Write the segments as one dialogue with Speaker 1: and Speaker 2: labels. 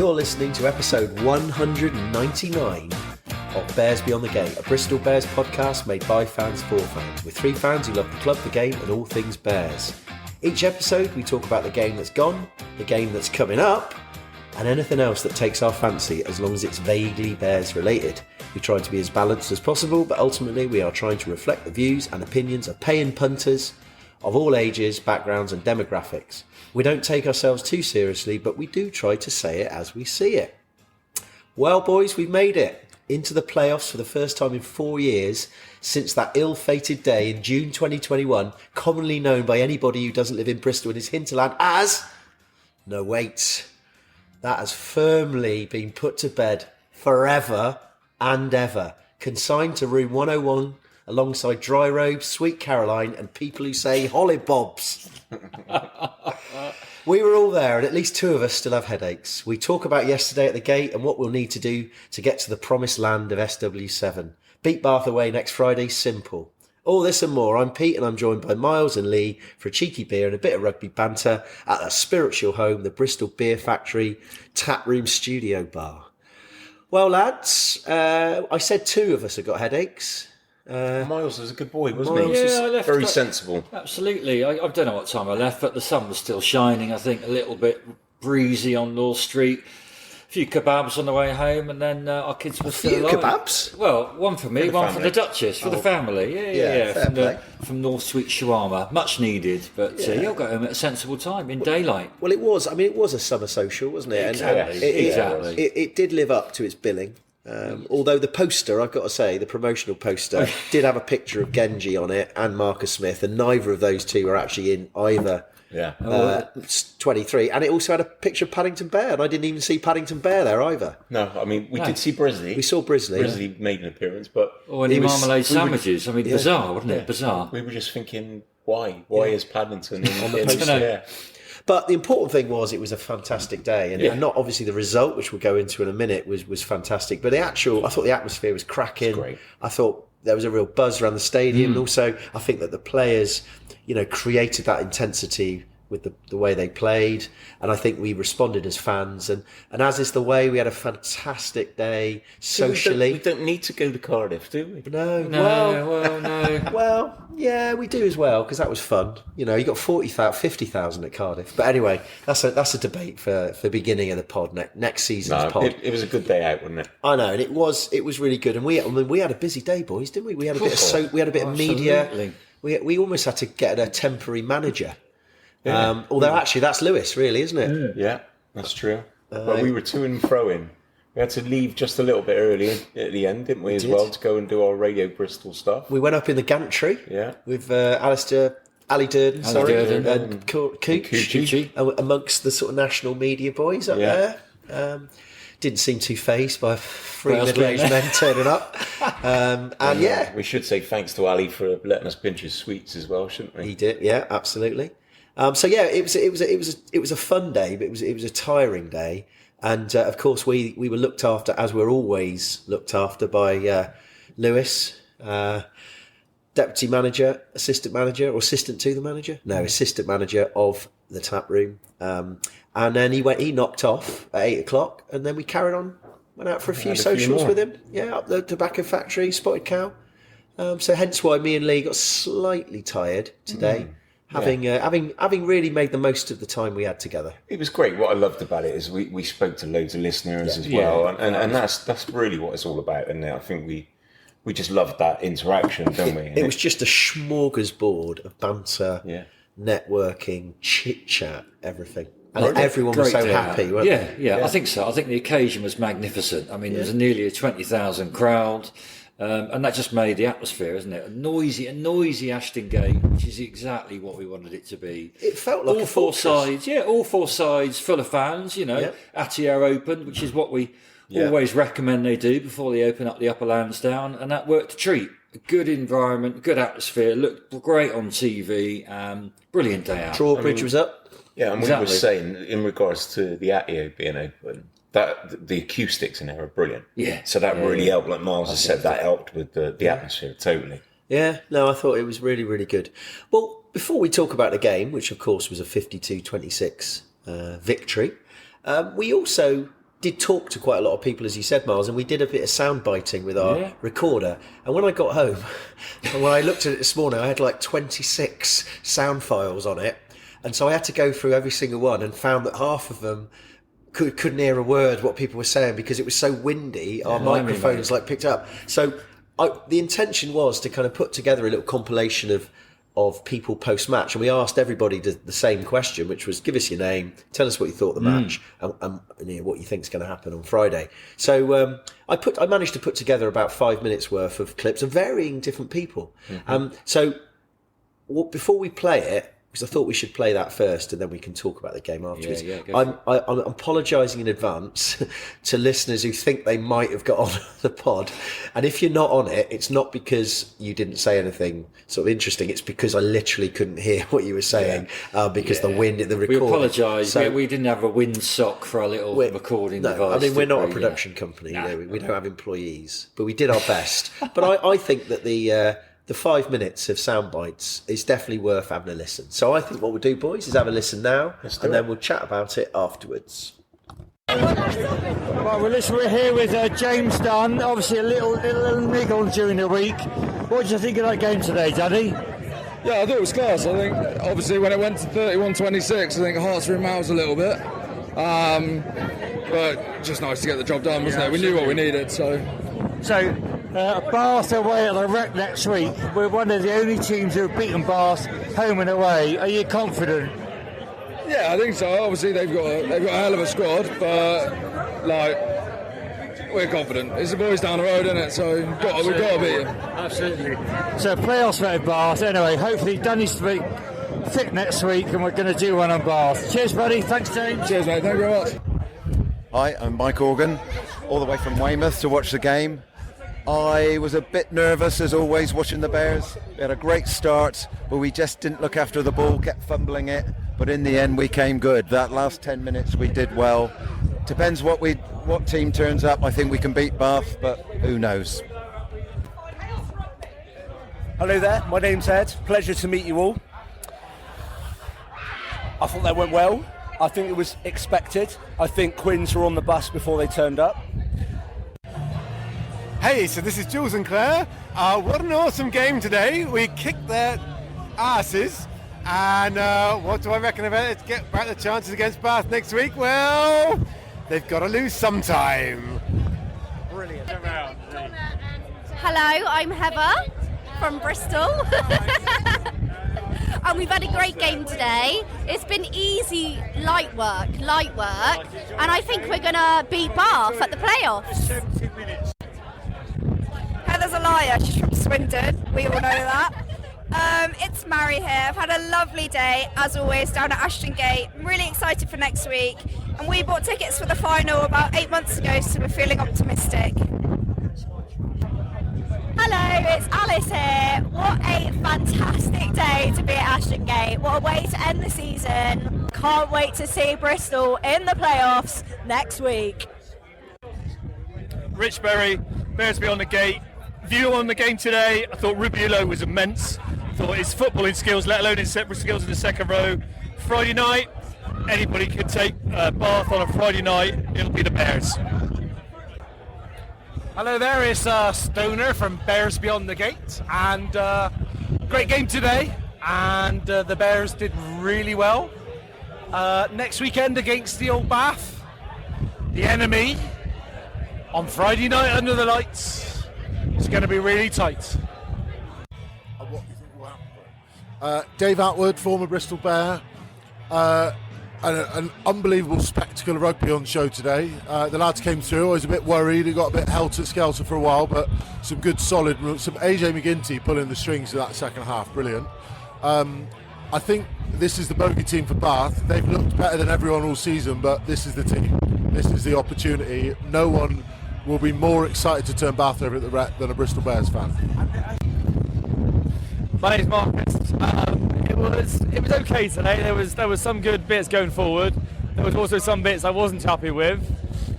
Speaker 1: You're listening to episode 199 of Bears Beyond the Gate, a Bristol Bears podcast made by fans for fans, with three fans who love the club, the game and all things Bears. Each episode we talk about the game that's gone, the game that's coming up, and anything else that takes our fancy as long as it's vaguely Bears related. We try to be as balanced as possible, but ultimately we are trying to reflect the views and opinions of paying punters of all ages, backgrounds and demographics. We don't take ourselves too seriously, but we do try to say it as we see it. Well, boys, we've made it into the playoffs for the first time in 4 years since that ill-fated day in June 2021, commonly known by anybody who doesn't live in Bristol and his hinterland as... No, wait. That has firmly been put to bed forever and ever. Consigned to room 101 alongside Dry Robes, Sweet Caroline and people who say hollybobs. We were all there and at least two of us still have headaches. We talk about yesterday at the gate and what we'll need to do to get to the promised land of SW7. Beat Bath away next Friday, simple. All this and more. I'm Pete and I'm joined by Miles and Lee for a cheeky beer and a bit of rugby banter at our spiritual home, the Bristol Beer Factory Taproom Studio Bar. Well, lads, I said two of us have got headaches.
Speaker 2: Miles was a good boy, wasn't he?
Speaker 3: Yeah, I left.
Speaker 2: Very sensible.
Speaker 3: Absolutely. I don't know what time I left, but the sun was still shining. I think a little bit breezy on North Street. A few kebabs on the way home, and then our kids were still alive.
Speaker 1: Kebabs?
Speaker 3: Well, one for me,
Speaker 2: For the
Speaker 3: one
Speaker 2: family.
Speaker 3: for the Duchess, for the family.
Speaker 1: Yeah, fair
Speaker 3: From North Sweet Shawarma. Much needed, but you'll go home at a sensible time in daylight.
Speaker 1: Well, it was. I mean, it was a summer social, wasn't it?
Speaker 3: Exactly.
Speaker 1: And it did live up to its billing. Although the poster, I've got to say, the promotional poster did have a picture of Genji on it and Marcus Smith, and neither of those two are actually in either 23. And it also had a picture of Paddington Bear, and I didn't even see Paddington Bear there either.
Speaker 2: No, I mean, we did see Brisley.
Speaker 1: We saw Brisley.
Speaker 2: Brisley made an appearance, but...
Speaker 3: Any marmalade sandwiches. Bizarre, wasn't it? Bizarre.
Speaker 2: We were just thinking, why? Why is Paddington on
Speaker 1: the poster?
Speaker 2: Yeah.
Speaker 1: But the important thing was it was a fantastic day, and not obviously the result, which we'll go into in a minute, was fantastic. But I thought the atmosphere was cracking.
Speaker 2: Great.
Speaker 1: I thought there was a real buzz around the stadium, and also I think that the players, created that intensity with the way they played, and I think we responded as fans, and as is the way, we had a fantastic day socially.
Speaker 2: We don't need to go to Cardiff, do we?
Speaker 1: No.
Speaker 3: No.
Speaker 1: Well, yeah, we do as well, because that was fun. You got 50,000 at Cardiff. But anyway, that's a debate for the beginning of the pod, next season's pod.
Speaker 2: It was a good day out, wasn't it?
Speaker 1: I know, and it was really good. And we had a busy day, boys, didn't we? We had a bit of media. We almost had to get a temporary manager.
Speaker 2: Yeah.
Speaker 1: Although actually that's Lewis, really, isn't it?
Speaker 2: Yeah, that's true. But we were to and fro in. We had to leave just a little bit early at the end, didn't we, as well, to go and do our Radio Bristol stuff.
Speaker 1: We went up in the gantry with Ali Durden, and Cooch, amongst the sort of national media boys up there. Didn't seem too fazed by three middle-aged men turning up.
Speaker 2: We should say thanks to Ali for letting us pinch his sweets as well, shouldn't we?
Speaker 1: He did, yeah, absolutely. It was a fun day, but it was a tiring day, and of course we were looked after, as we're always looked after, by Lewis, deputy manager, assistant manager, or assistant to the manager? No, assistant manager of the tap room, and then he knocked off at 8:00, and then we carried on, went out for a few socials with him, up the tobacco factory, Spotted Cow. So hence why me and Lee got slightly tired today. Having really made the most of the time we had together.
Speaker 2: It was great. What I loved about it is we spoke to loads of listeners as well, and that's really what it's all about, isn't it? I think we just loved that interaction, don't we?
Speaker 1: It was just a smorgasbord of banter, networking, chit-chat, everything. And everyone was so happy, weren't they?
Speaker 3: Yeah, I think so. I think the occasion was magnificent. I mean, there was nearly a 20,000 crowd. And that just made the atmosphere, isn't it? A noisy Ashton Gate, which is exactly what we wanted it to be.
Speaker 1: It felt like
Speaker 3: all four sides full of fans, Atio opened, which is what we always recommend they do before they open up the Upper Lansdowne, and that worked a treat. A good environment, good atmosphere, looked great on TV, brilliant day out.
Speaker 1: Drawbridge was up.
Speaker 2: Yeah, and we were saying, in regards to the Atio being open, that the acoustics in there are brilliant.
Speaker 3: Yeah.
Speaker 2: So that really helped, like Miles has said, that helped with the atmosphere, totally.
Speaker 1: Yeah, no, I thought it was really, really good. Well, before we talk about the game, which of course was a 52-26 victory, we also did talk to quite a lot of people, as you said, Miles, and we did a bit of sound biting with our recorder. And when I got home, and when I looked at it this morning, I had like 26 sound files on it. And so I had to go through every single one and found that half of them couldn't hear a word what people were saying because it was so windy. Our microphones picked up. So the intention was to kind of put together a little compilation of people post-match, and we asked everybody the same question, which was, give us your name, tell us what you thought of the match, and what you think is going to happen on Friday. So I managed to put together about 5 minutes worth of clips of varying different people. Before we play it, because I thought we should play that first and then we can talk about the game afterwards. I'm apologising in advance to listeners who think they might have got on the pod. And if you're not on it, it's not because you didn't say anything sort of interesting. It's because I literally couldn't hear what you were saying because the wind at the recording.
Speaker 3: We apologise. So, we didn't have a windsock for our little recording device.
Speaker 1: I mean, we're not a production company. We don't have employees. But we did our best. But I think that the 5 minutes of sound bites is definitely worth having a listen. So I think what we'll do, boys, is have a listen now, and then we'll chat about it afterwards.
Speaker 4: Well, we're here with James Dunn. Obviously, a little niggle during the week. What did you think of that game today, Daddy?
Speaker 5: Yeah, I thought it was class. I think, obviously, when it went to 31-26, I think hearts were in mouths a little bit. But just nice to get the job done, wasn't it? We knew what we needed, so...
Speaker 4: Bath away at the Rec next week. We're one of the only teams who have beaten Bath home and away. Are you confident?
Speaker 5: Yeah, I think so. Obviously, they've got a hell of a squad, but we're confident. It's the boys down the road, isn't it? So we've got to beat them.
Speaker 4: Absolutely. So playoffs for Bath. Anyway, hopefully Danny's fit next week, and we're going to do one on Bath. Cheers, buddy. Thanks, James.
Speaker 5: Cheers, mate. Thank you very much.
Speaker 6: Hi, I'm Mike Organ, all the way from Weymouth to watch the game. I was a bit nervous, as always, watching the Bears. We had a great start, but we just didn't look after the ball, kept fumbling it. But in the end, we came good. That last 10 minutes, we did well. Depends what team turns up. I think we can beat Bath, but who knows?
Speaker 7: Hello there, my name's Ed. Pleasure to meet you all. I thought that went well. I think it was expected. I think Quins were on the bus before they turned up.
Speaker 8: Hey, so this is Jules and Claire. What an awesome game today. We kicked their asses. And what do I reckon about it? Get back the chances against Bath next week? Well, they've got to lose sometime.
Speaker 7: Brilliant.
Speaker 9: Hello, I'm Heather from Bristol. And we've had a great game today. It's been easy, light work. And I think we're going to beat Bath at the playoffs.
Speaker 10: Heather's a liar, she's from Swindon, we all know that. It's Mary here. I've had a lovely day, as always, down at Ashton Gate. I'm really excited for next week. And we bought tickets for the final about 8 months ago, so we're feeling optimistic.
Speaker 9: Hello, it's Alice here. What a fantastic day to be at Ashton Gate. What a way to end the season. Can't wait to see Bristol in the playoffs next week.
Speaker 11: Rich Berry, Bearsby on the Gate. View on the game today, I thought Rubiolo was immense. I thought his footballing skills, let alone his separate skills in the second row. Friday night, anybody could take Bath on a Friday night, it'll be the Bears.
Speaker 12: Hello there, it's Stoner from Bears Beyond the Gate, and great game today, and the Bears did really well. Next weekend against the Old Bath, the enemy, on Friday night under the lights. It's going to be really tight.
Speaker 13: Dave Atwood, former Bristol Bear. An unbelievable spectacle of rugby on show today. The lads came through. I was a bit worried. It got a bit helter-skelter for a while, but some good solid, some AJ McGinty pulling the strings of that second half. Brilliant. I think this is the bogey team for Bath. They've looked better than everyone all season, but this is the team. This is the opportunity. No one will be more excited to turn Bath over at the Rec than a Bristol Bears fan.
Speaker 11: My name's Marcus. It was okay today. There was some good bits going forward. There was also some bits I wasn't happy with.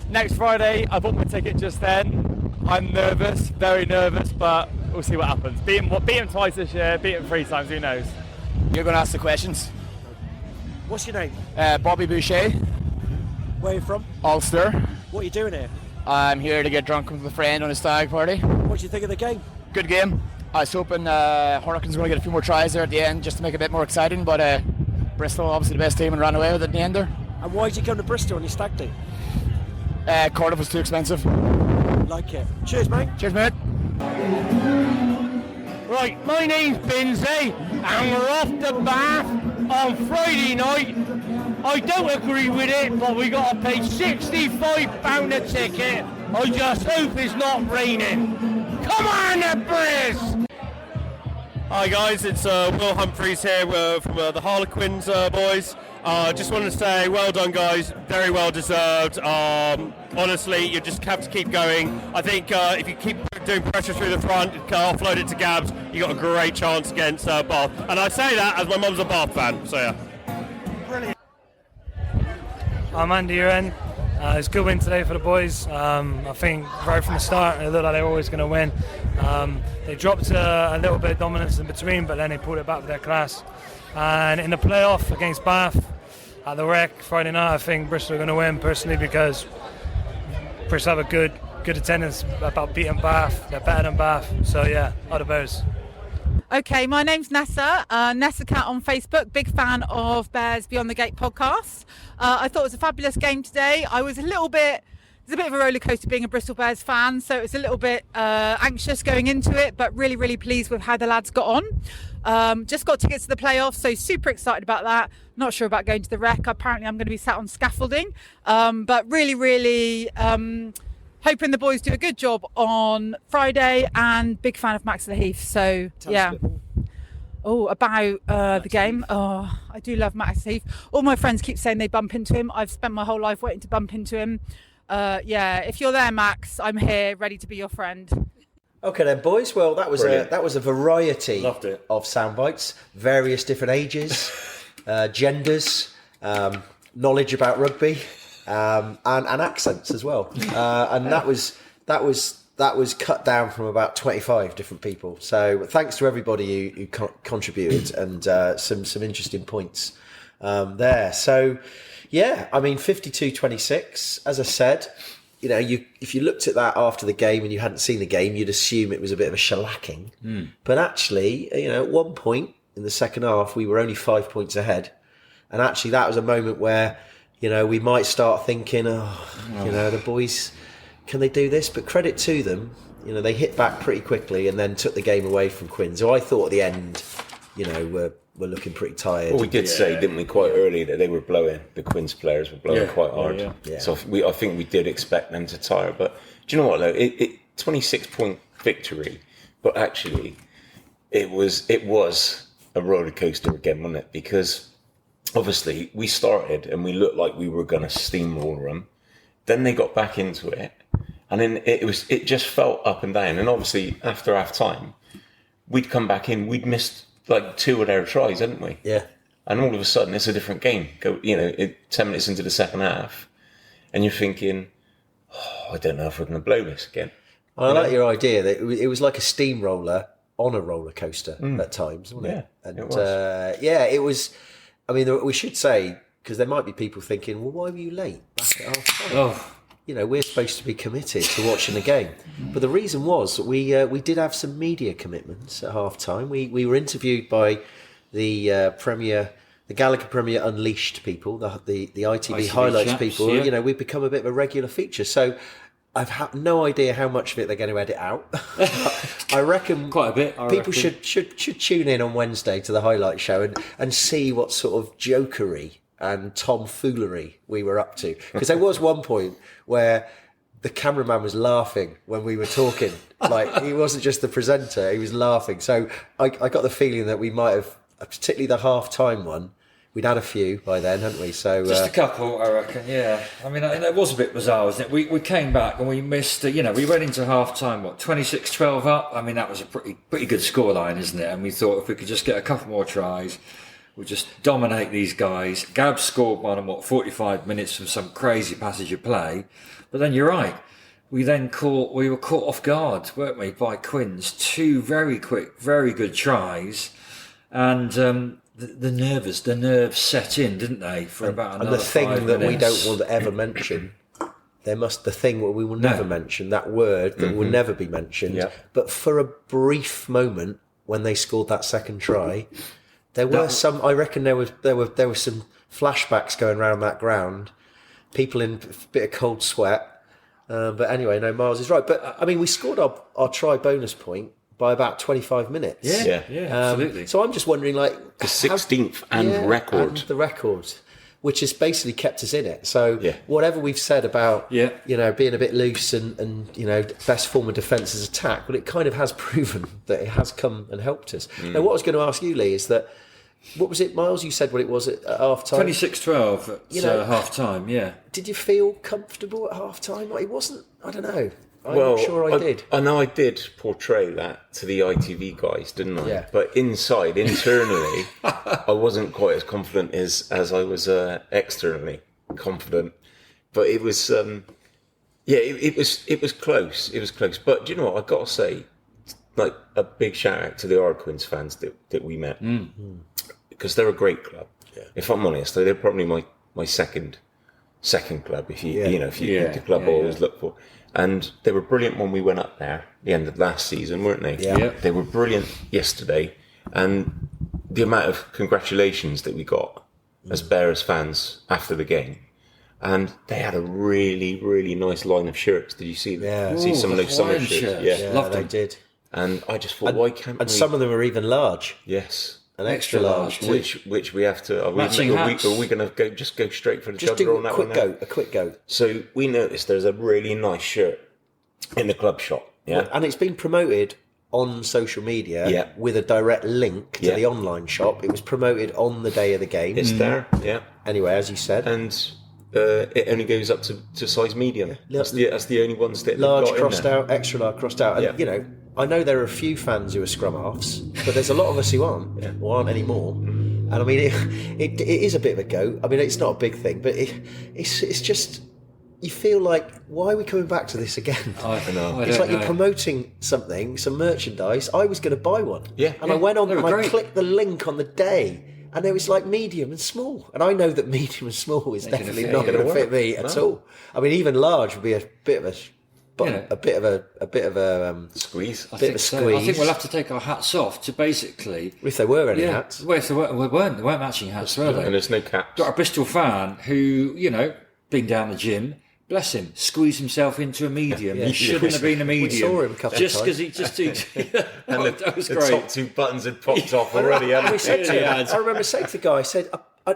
Speaker 11: Next Friday, I bought my ticket just then. I'm nervous, very nervous, but we'll see what happens. Beat him twice this year, beat him 3 times. Who knows?
Speaker 7: You're going to ask the questions.
Speaker 12: What's your name?
Speaker 7: Bobby Boucher,
Speaker 12: Where are you from?
Speaker 7: Ulster.
Speaker 14: What are you doing here?
Speaker 15: I'm here to get drunk with a friend on a stag party.
Speaker 14: What do you think of the game?
Speaker 15: Good game. I was hoping Hurricanes were going to get a few more tries there at the end just to make it a bit more exciting, but Bristol, obviously the best team, and ran away with it in the end there.
Speaker 14: And why did you come to Bristol on your stag do?
Speaker 15: Cardiff was too expensive.
Speaker 14: Like it. Cheers, mate.
Speaker 15: Cheers, mate.
Speaker 16: Right, my name's Binsey, and we're off to Bath on Friday night. I don't agree with it, but we got to pay £65 a ticket. I just hope it's not raining. Come on, the Briz!
Speaker 17: Hi guys, it's Will Humphreys here from the Harlequins boys. Just wanted to say well done guys, very well deserved. Honestly, you just have to keep going. I think if you keep doing pressure through the front, offload it to Gabs, you got a great chance against Bath. And I say that as my mum's a Bath fan, so yeah.
Speaker 14: Brilliant.
Speaker 18: I'm Andy Uren. It's a good win today for the boys. I think right from the start, it looked like they were always going to win. They dropped a little bit of dominance in between, but then they pulled it back with their class. And in the playoff against Bath at the Rec Friday night, I think Bristol are going to win personally because Bristol have a good attendance about beating Bath. They're better than Bath. So yeah, all the Bears.
Speaker 19: Okay, my name's Nessa, Nessa Cat on Facebook, big fan of Bears Beyond the Gate podcast. I thought it was a fabulous game today. I was it's a bit of a roller coaster being a Bristol Bears fan, so it was a little bit anxious going into it, but really, really pleased with how the lads got on. Just got tickets to the playoffs, so super excited about that. Not sure about going to the Rec. Apparently I'm going to be sat on scaffolding, but really, really hoping the boys do a good job on Friday, and big fan of Max Heath. So yeah. About the game. Oh, I do love Max Heath. All my friends keep saying they bump into him. I've spent my whole life waiting to bump into him. If you're there, Max, I'm here, ready to be your friend.
Speaker 1: Okay then, boys. Well, that was a variety
Speaker 3: Loved it.
Speaker 1: of sound bites, various different ages, genders, knowledge about rugby, and accents as well. And that was cut down from about 25 different people. So thanks to everybody who contributed, and some interesting points there. So yeah, I mean 52-26, as I said. You know, if you looked at that after the game and you hadn't seen the game, you'd assume it was a bit of a shellacking. But actually, you know, at one point in the second half, we were only 5 points ahead. And actually that was a moment where, you know, we might start thinking, you know, the boys, can they do this? But credit to them, you know, they hit back pretty quickly and then took the game away from Quins, who I thought at the end, you know, were looking pretty tired.
Speaker 2: Well, we did say, didn't we, quite early that they were blowing, the Quins players were blowing quite hard.
Speaker 1: Yeah.
Speaker 2: So I think we did expect them to tire. But do you know what, though? 26-point victory, but actually it was a roller coaster again, wasn't it? Because obviously we started and we looked like we were going to steamroll them. Then they got back into it, and then it just felt up and down. And obviously after half time, we'd come back in, we'd missed like 2 of their tries, hadn't we?
Speaker 1: Yeah.
Speaker 2: And all of a sudden, it's a different game. 10 minutes into the second half, and you're thinking, I don't know if we're going to blow this again.
Speaker 1: I like your idea that it was like a steamroller on a roller coaster at times, wasn't it? And
Speaker 2: it was.
Speaker 1: It was. I mean, we should say, because there might be people thinking, well, why were you late? Back at half time? You know, we're supposed to be committed to watching the game. But the reason was that we did have some media commitments at half time. We were interviewed by the the Gallagher Premier Unleashed people, the ITV highlights
Speaker 3: chaps,
Speaker 1: people.
Speaker 3: yeah.
Speaker 1: You know, we've become a bit of a regular feature. So I've no idea how much of it they're going to edit out. I reckon
Speaker 3: quite a bit.
Speaker 1: People should tune in on Wednesday to the highlight show and see what sort of jokery and tomfoolery we were up to. Because there was one point where the cameraman was laughing when we were talking. Like, he wasn't just the presenter, he was laughing. So I got the feeling that we might have, particularly the half-time one, we'd had a few by then, hadn't we? So
Speaker 3: just a couple, I reckon, yeah. I mean, it was a bit bizarre, wasn't it? We came back and we missed, we went into half-time, 26-12 up? I mean, that was a pretty good scoreline, isn't it? And we thought if we could just get a couple more tries, we'll just dominate these guys. Gab scored one in 45 minutes from some crazy passage of play. But then you're right. We were caught off guard, weren't we, by Quins. 2 very quick, very good tries. And the nerves set in, didn't they, for about another 5 minutes.
Speaker 1: And the thing that we don't want to ever mention, the thing we will never mention, that word that will never be mentioned.
Speaker 2: Yeah.
Speaker 1: But for a brief moment when they scored that second try, there were some. I reckon there were some flashbacks going around that ground. People in a bit of cold sweat. But anyway, no, Miles is right. But I mean, we scored our try bonus point by about 25 minutes.
Speaker 3: Yeah, absolutely.
Speaker 1: So I'm just wondering, like,
Speaker 2: the 16th record,
Speaker 1: and the record, which has basically kept us in it. So whatever we've said about being a bit loose and best form of defence is attack, well, it kind of has proven that it has come and helped us. Now, what I was going to ask you, Lee, is that. What was it, Miles? You said what it was at half time.
Speaker 3: 26-12 at half time. Yeah.
Speaker 1: Did you feel comfortable at half time? Like, it wasn't. I don't know. I'm not sure I did.
Speaker 2: I know I did portray that to the ITV guys, didn't I?
Speaker 1: Yeah.
Speaker 2: But internally, I wasn't quite as confident as I was externally confident. But it was, it was close. It was close. But do you know what? I've got to say, like, a big shout out to the Quins fans that we met. Because they're a great club. Yeah. If I'm honest, they're probably my second club. If you the club I always look for, and they were brilliant when we went up there the end of last season, weren't they?
Speaker 1: Yeah.
Speaker 2: They were brilliant yesterday, and the amount of congratulations that we got as Bears fans after the game, and they had a really, really nice line of shirts. Did you see them?
Speaker 1: Yeah.
Speaker 2: See some of those summer shirts?
Speaker 1: Yeah,
Speaker 3: loved
Speaker 1: they
Speaker 3: them.
Speaker 1: did.
Speaker 2: And I just thought, why can't we?
Speaker 1: And some of them are even large.
Speaker 2: Yes.
Speaker 1: An extra large,
Speaker 2: which we have to. Are we going to go straight for the
Speaker 1: just
Speaker 2: jugular on that one?
Speaker 1: A quick go.
Speaker 2: So we noticed there's a really nice shirt in the club shop. Yeah,
Speaker 1: well, and it's been promoted on social media with a direct link to the online shop. It was promoted on the day of the game.
Speaker 2: It's there. Yeah.
Speaker 1: Anyway, as you said,
Speaker 2: and it only goes up to size medium. Yeah. That's the only ones that
Speaker 1: large
Speaker 2: got
Speaker 1: crossed
Speaker 2: in there.
Speaker 1: out, extra large crossed out. And, I know there are a few fans who are scrum halves, but there's a lot of us who aren't, or aren't anymore. And I mean, it is a bit of a go. I mean, it's not a big thing, but it's just, you feel like, why are we coming back to this again?
Speaker 3: I know.
Speaker 1: It's like you're promoting something, some merchandise. I was going to buy one.
Speaker 2: Yeah.
Speaker 1: And I went on and I clicked the link on the day, and it was like medium and small. And I know that medium and small is definitely not going to fit me at all. I mean, even large would be a bit of a... But a bit of a
Speaker 2: squeeze.
Speaker 3: I think we'll have to take our hats off to basically.
Speaker 1: If there were any hats.
Speaker 3: Well, if there weren't matching hats, were they?
Speaker 2: And there's no caps.
Speaker 3: Got a Bristol fan who, been down the gym, bless him, squeezed himself into a medium. He shouldn't have been a medium.
Speaker 1: We saw him a couple
Speaker 3: just
Speaker 1: of
Speaker 3: because
Speaker 1: times.
Speaker 2: And
Speaker 3: that was
Speaker 2: the
Speaker 3: great.
Speaker 2: top two buttons had popped off already.
Speaker 1: I remember saying to the guy, I said,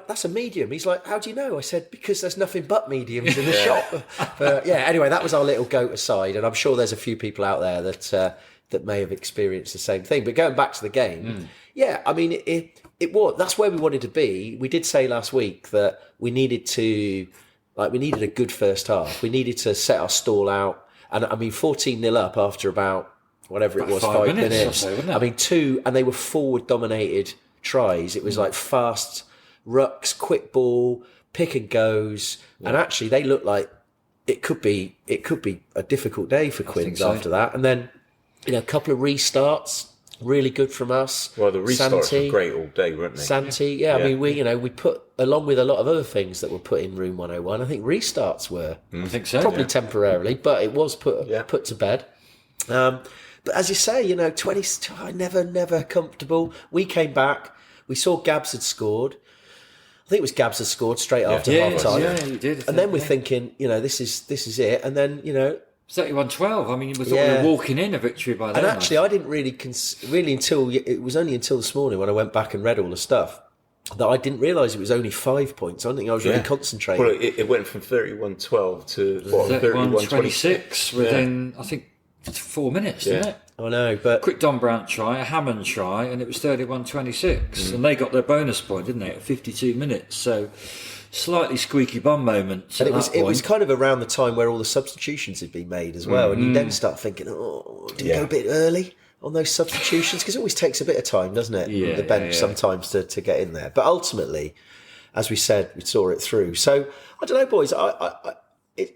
Speaker 1: that's a medium. He's like, how do you know? I said, because there's nothing but mediums in the shop. But anyway, that was our little goat aside, and I'm sure there's a few people out there that may have experienced the same thing. But going back to the game, I mean, it was, that's where we wanted to be. We did say last week that we needed a good first half. We needed to set our stall out, and I mean, 14-0 up after about whatever it was, 5 minutes.
Speaker 3: Or so, wasn't it?
Speaker 1: I mean, 2, and they were forward dominated tries. It was like fast rucks, quick ball, pick and goes, and actually they looked like it could be a difficult day for Quins after that. And then a couple of restarts, really good from us.
Speaker 2: Well, the restarts were great all day, weren't they?
Speaker 1: Santi, I mean, we put, along with a lot of other things that were put in Room 101, I think restarts were
Speaker 3: I think so,
Speaker 1: probably temporarily, but it was put to bed. But as you say, 20, never comfortable. We came back, we saw Gabs had scored. I think it was Gabs had scored straight after half time.
Speaker 3: Yeah, he did.
Speaker 1: And then we're thinking, this is it. And then,
Speaker 3: 31-12. I mean, we thought we were walking in a victory by then.
Speaker 1: And actually, I didn't really until it was only until this morning when I went back and read all the stuff that I didn't realise it was only 5 points. I don't think I was really concentrating.
Speaker 2: Well, it went from 31-12 to
Speaker 3: 31-26 within, I think, 4 minutes, didn't it?
Speaker 1: I know, but
Speaker 3: quick Don Brandt try, a Hammond try, and it was 31-26, and they got their bonus point, didn't they, at 52 minutes? So slightly squeaky bum moment.
Speaker 1: And it was kind of around the time where all the substitutions had been made as well, and you then start thinking, did we go a bit early on those substitutions? Because it always takes a bit of time, doesn't it? The bench sometimes to get in there, but ultimately, as we said, we saw it through. So I don't know, boys.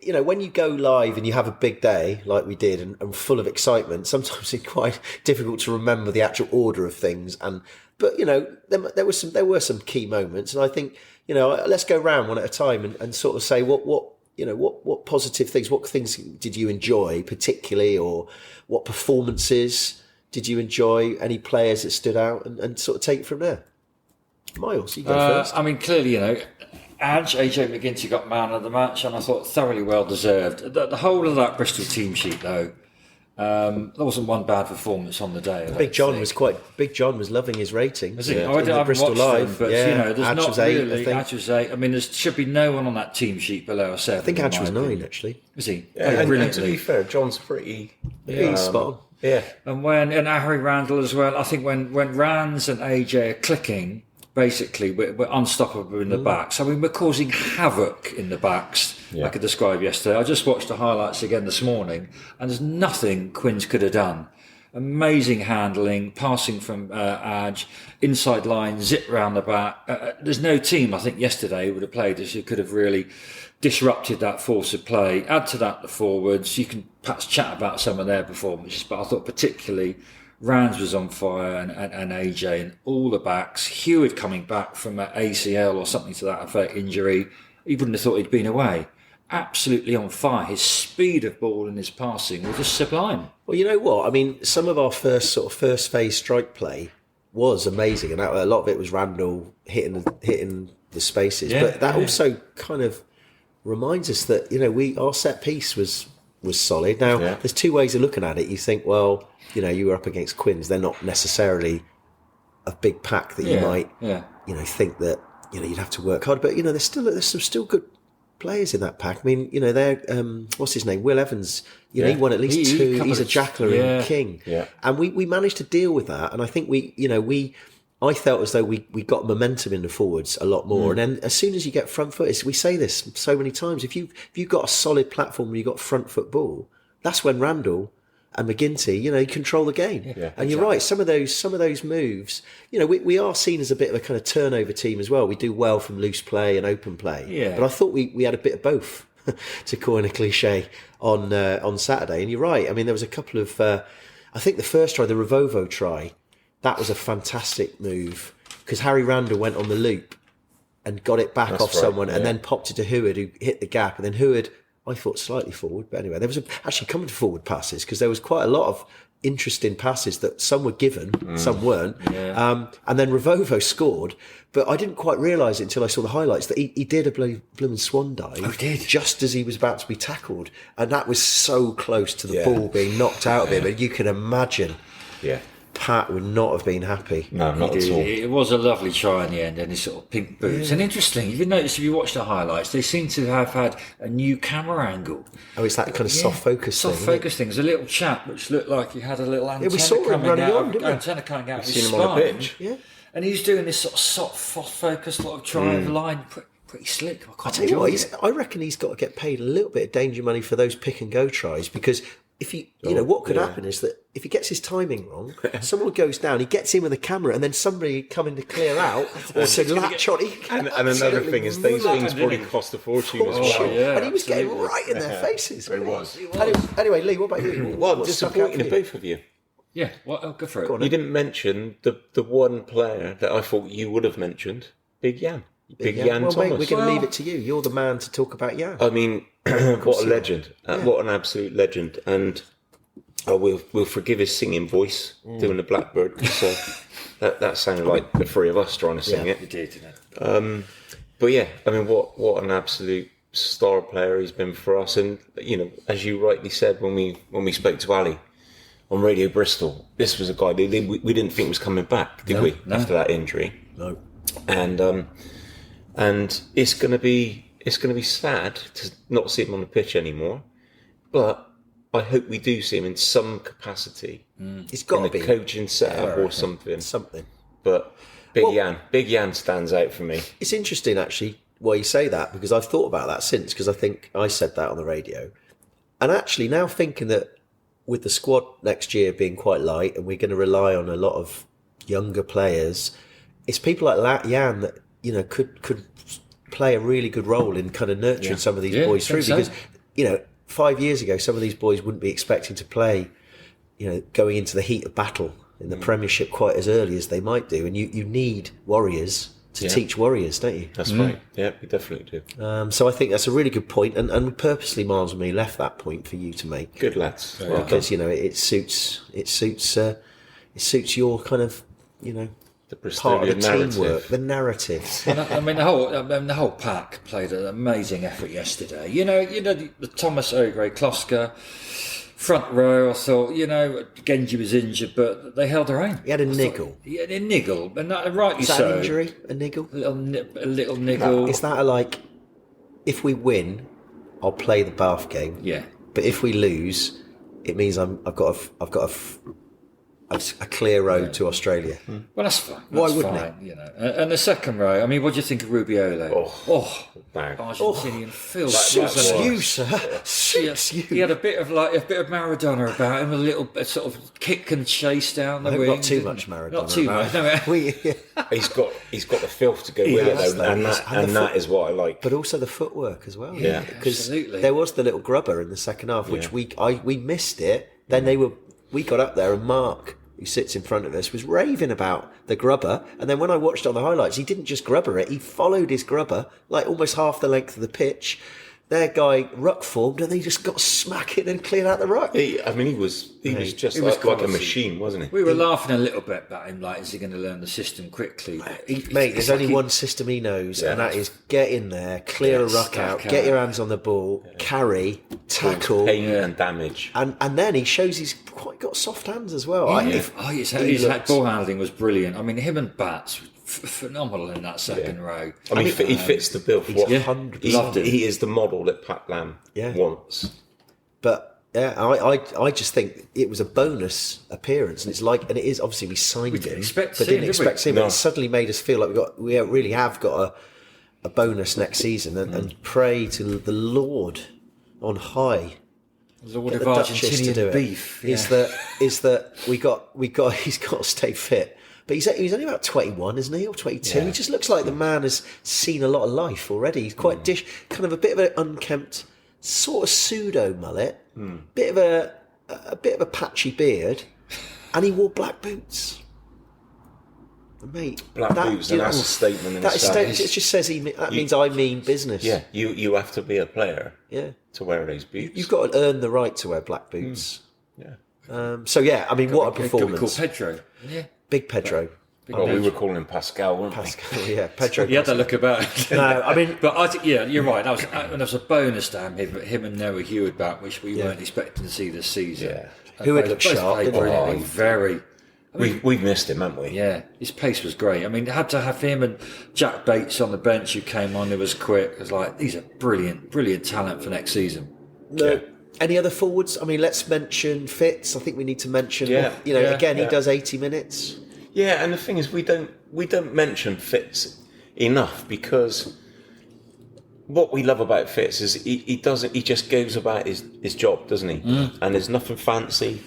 Speaker 1: When you go live and you have a big day like we did and full of excitement, sometimes it's quite difficult to remember the actual order of things. But there were some key moments, and I think let's go round one at a time and sort of say what what positive things, what things did you enjoy particularly, or what performances did you enjoy? Any players that stood out, and sort of take it from there? Miles, you go first.
Speaker 3: I mean, clearly, AJ McGinty got man of the match, and I thought thoroughly well deserved. The whole of that Bristol team sheet, though, there wasn't one bad performance on the day.
Speaker 1: Big John was loving his rating.
Speaker 3: Was he?
Speaker 1: Yeah.
Speaker 3: I haven't
Speaker 1: Bristol
Speaker 3: watched
Speaker 1: Live,
Speaker 3: them, but there's
Speaker 1: Adge
Speaker 3: not
Speaker 1: was 8,
Speaker 3: really.
Speaker 1: I think.
Speaker 3: Adge was 8. I mean, there should be no one on that team sheet below a 7.
Speaker 1: I think Adge was 9
Speaker 3: opinion.
Speaker 1: actually.
Speaker 3: Was he?
Speaker 2: Yeah,
Speaker 3: Played
Speaker 2: and
Speaker 3: brilliantly.
Speaker 2: to be fair, John's pretty.
Speaker 1: He's spot on.
Speaker 2: Yeah,
Speaker 3: And Harry Randall as well. I think when Rands and AJ are clicking, basically we're unstoppable in the backs. I mean, we're causing havoc in the backs, like I described yesterday. I just watched the highlights again this morning, and there's nothing Quins could have done. Amazing handling, passing from Adge, inside line, zip round the back. There's no team, I think, yesterday would have played as who could have really disrupted that force of play. Add to that the forwards. You can perhaps chat about some of their performances, but I thought particularly Rands was on fire, and AJ, and all the backs. Hewitt coming back from an ACL or something to that effect injury. You wouldn't have thought he'd been away. Absolutely on fire. His speed of ball and his passing was just sublime.
Speaker 1: Well, you know what? I mean, some of our first phase strike play was amazing, and a lot of it was Randall hitting the spaces. But that also kind of reminds us that our set piece was solid. Now, there's two ways of looking at it. You think, well, you were up against Quins; they're not necessarily a big pack that you might, think that you'd have to work hard. But there's some still good players in that pack. I mean, they're what's his name, Will Evans. He won at least 2. He's a jackler and king. Yeah. And we managed to deal with that. And I think I felt as though we got momentum in the forwards a lot more. And then as soon as you get front foot, we say this so many times, if you've got a solid platform and you've got front foot ball, that's when Randall and McGinty, control the game. Yeah, and you're right, some of those moves, we are seen as a bit of a kind of turnover team as well. We do well from loose play and open play. Yeah. But I thought we had a bit of both, to coin a cliche, on Saturday. And you're right, I mean, there was a couple of, I think the first try, the Revovo try, that was a fantastic move, because Harry Randall went on the loop and got it back off someone, and then popped it to Heward, who hit the gap, and then Heward, I thought, slightly forward, but anyway, there was actually coming to forward passes, because there was quite a lot of interesting passes that some were given, some weren't. Yeah. And then Revovo scored, but I didn't quite realise it until I saw the highlights that he did a blooming swan dive just as he was about to be tackled, and that was so close to the ball being knocked out of him, and you can imagine. Yeah. Pat would not have been happy.
Speaker 2: No, not at all.
Speaker 3: It was a lovely try in the end, and his sort of pink boots. And interesting, you've noticed if you watch the highlights, they seem to have had a new camera angle.
Speaker 1: Oh, it's that kind of soft focus thing.
Speaker 3: Soft focus thing. There's a little chap which looked like he had a little antenna
Speaker 1: we saw him running on, didn't we?
Speaker 3: Antenna coming out of his
Speaker 2: seen
Speaker 3: spine.
Speaker 2: him on the pitch.
Speaker 1: Yeah.
Speaker 3: And he's doing this sort of soft focus, sort of drive line, pretty slick.
Speaker 1: I tell you what, I reckon he's got to get paid a little bit of danger money for those pick and go tries, because if what could happen is that if he gets his timing wrong, someone goes down, he gets in with a camera, and then somebody coming to clear out or to latch on.
Speaker 2: And another thing is, those things probably cost a fortune as well.
Speaker 1: Yeah, and he was getting right in their faces.
Speaker 2: He was.
Speaker 1: Anyway, Lee, what about you?
Speaker 2: Well, disappointing to both of you.
Speaker 3: Yeah, go for it.
Speaker 2: You didn't mention the one player that I thought you would have mentioned, Big Jan. Big Jan Thomas.
Speaker 1: Mate, we're going to leave it to you. You're the man to talk about Jan.
Speaker 2: I mean, what a legend. What an absolute legend. And we'll forgive his singing voice doing the Blackbird, because that sounded like the three of us trying to sing it.
Speaker 3: It did, didn't it?
Speaker 2: But yeah, I mean, what an absolute star player he's been for us. And, as you rightly said when we spoke to Ali on Radio Bristol, this was a guy we didn't think was coming back, did we? No. After that injury.
Speaker 1: No.
Speaker 2: And it's going to be sad to not see him on the pitch anymore, but I hope we do see him in some capacity.
Speaker 1: He's got to be
Speaker 2: coaching setup or something. But Big Jan stands out for me.
Speaker 1: It's interesting actually why you say that, because I've thought about that since, because I think I said that on the radio, and actually now thinking that with the squad next year being quite light, and we're going to rely on a lot of younger players, it's people like Jan that could play a really good role in kind of nurturing some of these boys through, because 5 years ago some of these boys wouldn't be expecting to play going into the heat of battle in the Premiership quite as early as they might do, and you need warriors to teach warriors, don't you?
Speaker 2: That's right. Yeah, we definitely do.
Speaker 1: So I think that's a really good point, and we purposely, Miles and me, left that point for you to make.
Speaker 2: Good lads.
Speaker 1: Because it suits your kind of
Speaker 2: the
Speaker 1: part of the
Speaker 2: narrative.
Speaker 1: teamwork, the narrative.
Speaker 3: I mean, the whole pack played an amazing effort yesterday. The Thomas O'Grey, Kloska, front row. I thought, Genji was injured, but they held their own.
Speaker 1: He had a niggle.
Speaker 3: He had a niggle, and rightly
Speaker 1: Is that
Speaker 3: so.
Speaker 1: an injury? A niggle?
Speaker 3: A little niggle.
Speaker 1: Is that if we win, I'll play the Bath game.
Speaker 3: Yeah.
Speaker 1: But if we lose, it means I've got a clear road to Australia.
Speaker 3: Well, that's fine.
Speaker 1: Why
Speaker 3: That's
Speaker 1: wouldn't
Speaker 3: fine, And the second row, I mean, what do you think of Rubiolo? Argentinian filth.
Speaker 1: Suits you, sir. Suits you.
Speaker 3: He had a bit of Maradona about him, a little sort of kick and chase down the wing.
Speaker 1: Not too much Maradona.
Speaker 3: Not too much. No,
Speaker 2: He's got the filth to go with it, though, and that is what I like.
Speaker 1: But also the footwork as well.
Speaker 3: Yeah,
Speaker 1: because
Speaker 3: absolutely.
Speaker 1: there was the little grubber in the second half, which we missed it. Then we got up there, and Mark, who sits in front of us, was raving about the grubber. And then when I watched on the highlights, he didn't just grubber it, he followed his grubber like almost half the length of the pitch. Their guy ruck formed, and he just got smacking and cleared out the ruck.
Speaker 2: He was just like a machine, wasn't he?
Speaker 3: We were laughing a little bit about him, like, is he going to learn the system quickly?
Speaker 1: Mate, there's only one system he knows, and that is get in there, clear a ruck out, get your hands on the ball, carry, tackle.
Speaker 2: Pain and damage.
Speaker 1: And then he shows he's quite got soft hands as well.
Speaker 3: His ball handling was brilliant. I mean, him and Bats, phenomenal in that second row.
Speaker 2: I mean, he fits the bill for what
Speaker 1: 100%.
Speaker 2: He is the model that Pat Lam wants.
Speaker 1: But I just think it was a bonus appearance, and it is obviously we signed him,
Speaker 3: didn't expect
Speaker 1: but
Speaker 3: him,
Speaker 1: didn't expect him. It suddenly made us feel like we really have got a bonus next season, and pray to the Lord on high.
Speaker 3: Lord of Argentinian beef
Speaker 1: is that we got he's got to stay fit. But he's only about 21, isn't he, or 22? Yeah. He just looks like the man has seen a lot of life already. He's quite kind of a bit of an unkempt, sort of pseudo mullet, bit of a patchy beard, and he wore black boots. Mate,
Speaker 2: black boots, and that's a statement.
Speaker 1: It just says that means I mean business.
Speaker 2: Yeah, you have to be a player.
Speaker 1: Yeah.
Speaker 2: To wear those boots,
Speaker 1: you've got to earn the right to wear black boots. Yeah. I mean, what a performance!
Speaker 3: Could be called Pedro. Yeah.
Speaker 1: Big Pedro.
Speaker 2: We were calling him Pascal, weren't
Speaker 1: we? Yeah, Pedro.
Speaker 3: He had that look about it.
Speaker 1: No, I mean...
Speaker 3: But I think, you're right. That was a bonus to him and Noah Hewitt back, which we weren't expecting to see this season.
Speaker 1: Yeah. Hewitt looked sharp.
Speaker 2: We've missed him, haven't we?
Speaker 3: Yeah, his pace was great. I mean, had to have him and Jack Bates on the bench, who came on, who was quick. It was like, these are brilliant talent for next season.
Speaker 1: No. Yeah. Any other forwards? I mean, let's mention Fitz. I think we need to mention. He does 80 minutes.
Speaker 2: Yeah, and the thing is, we don't mention Fitz enough, because what we love about Fitz is he just goes about his job, doesn't he? And there's nothing fancy.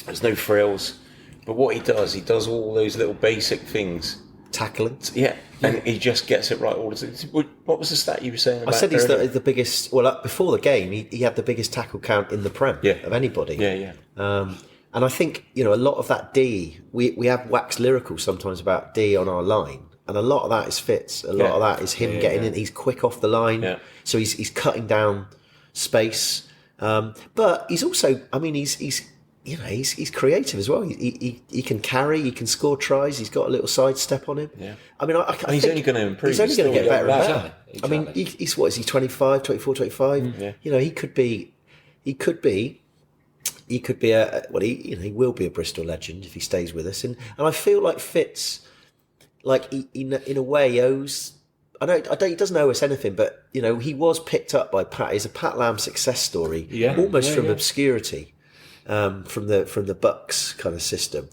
Speaker 2: There's no frills. But what he does all those little basic things.
Speaker 1: Tackling.
Speaker 2: Yeah, and he just gets it right all the time. What was the stat you were saying about
Speaker 1: I said he's the biggest... Well, before the game, he had the biggest tackle count in the Prem of anybody.
Speaker 2: Yeah.
Speaker 1: And I think, a lot of that D, we have waxed lyrical sometimes about D on our line. And a lot of that is Fitz. A lot of that is him getting in. He's quick off the line. Yeah. So he's cutting down space. But he's also, he's creative as well. He can carry, he can score tries. He's got a little sidestep on him.
Speaker 2: Yeah.
Speaker 1: I mean, I
Speaker 2: he's only going to improve.
Speaker 1: He's only going to get better and better.
Speaker 3: Exactly.
Speaker 1: I mean, he's what is he? 25, 24, 25.
Speaker 2: Yeah.
Speaker 1: He could be he will be a Bristol legend if he stays with us. And I feel like Fitz, like in a way owes. I know he doesn't owe us anything, but he was picked up by Pat. He's a Pat Lam success story, almost from obscurity. From the Bucks kind of system,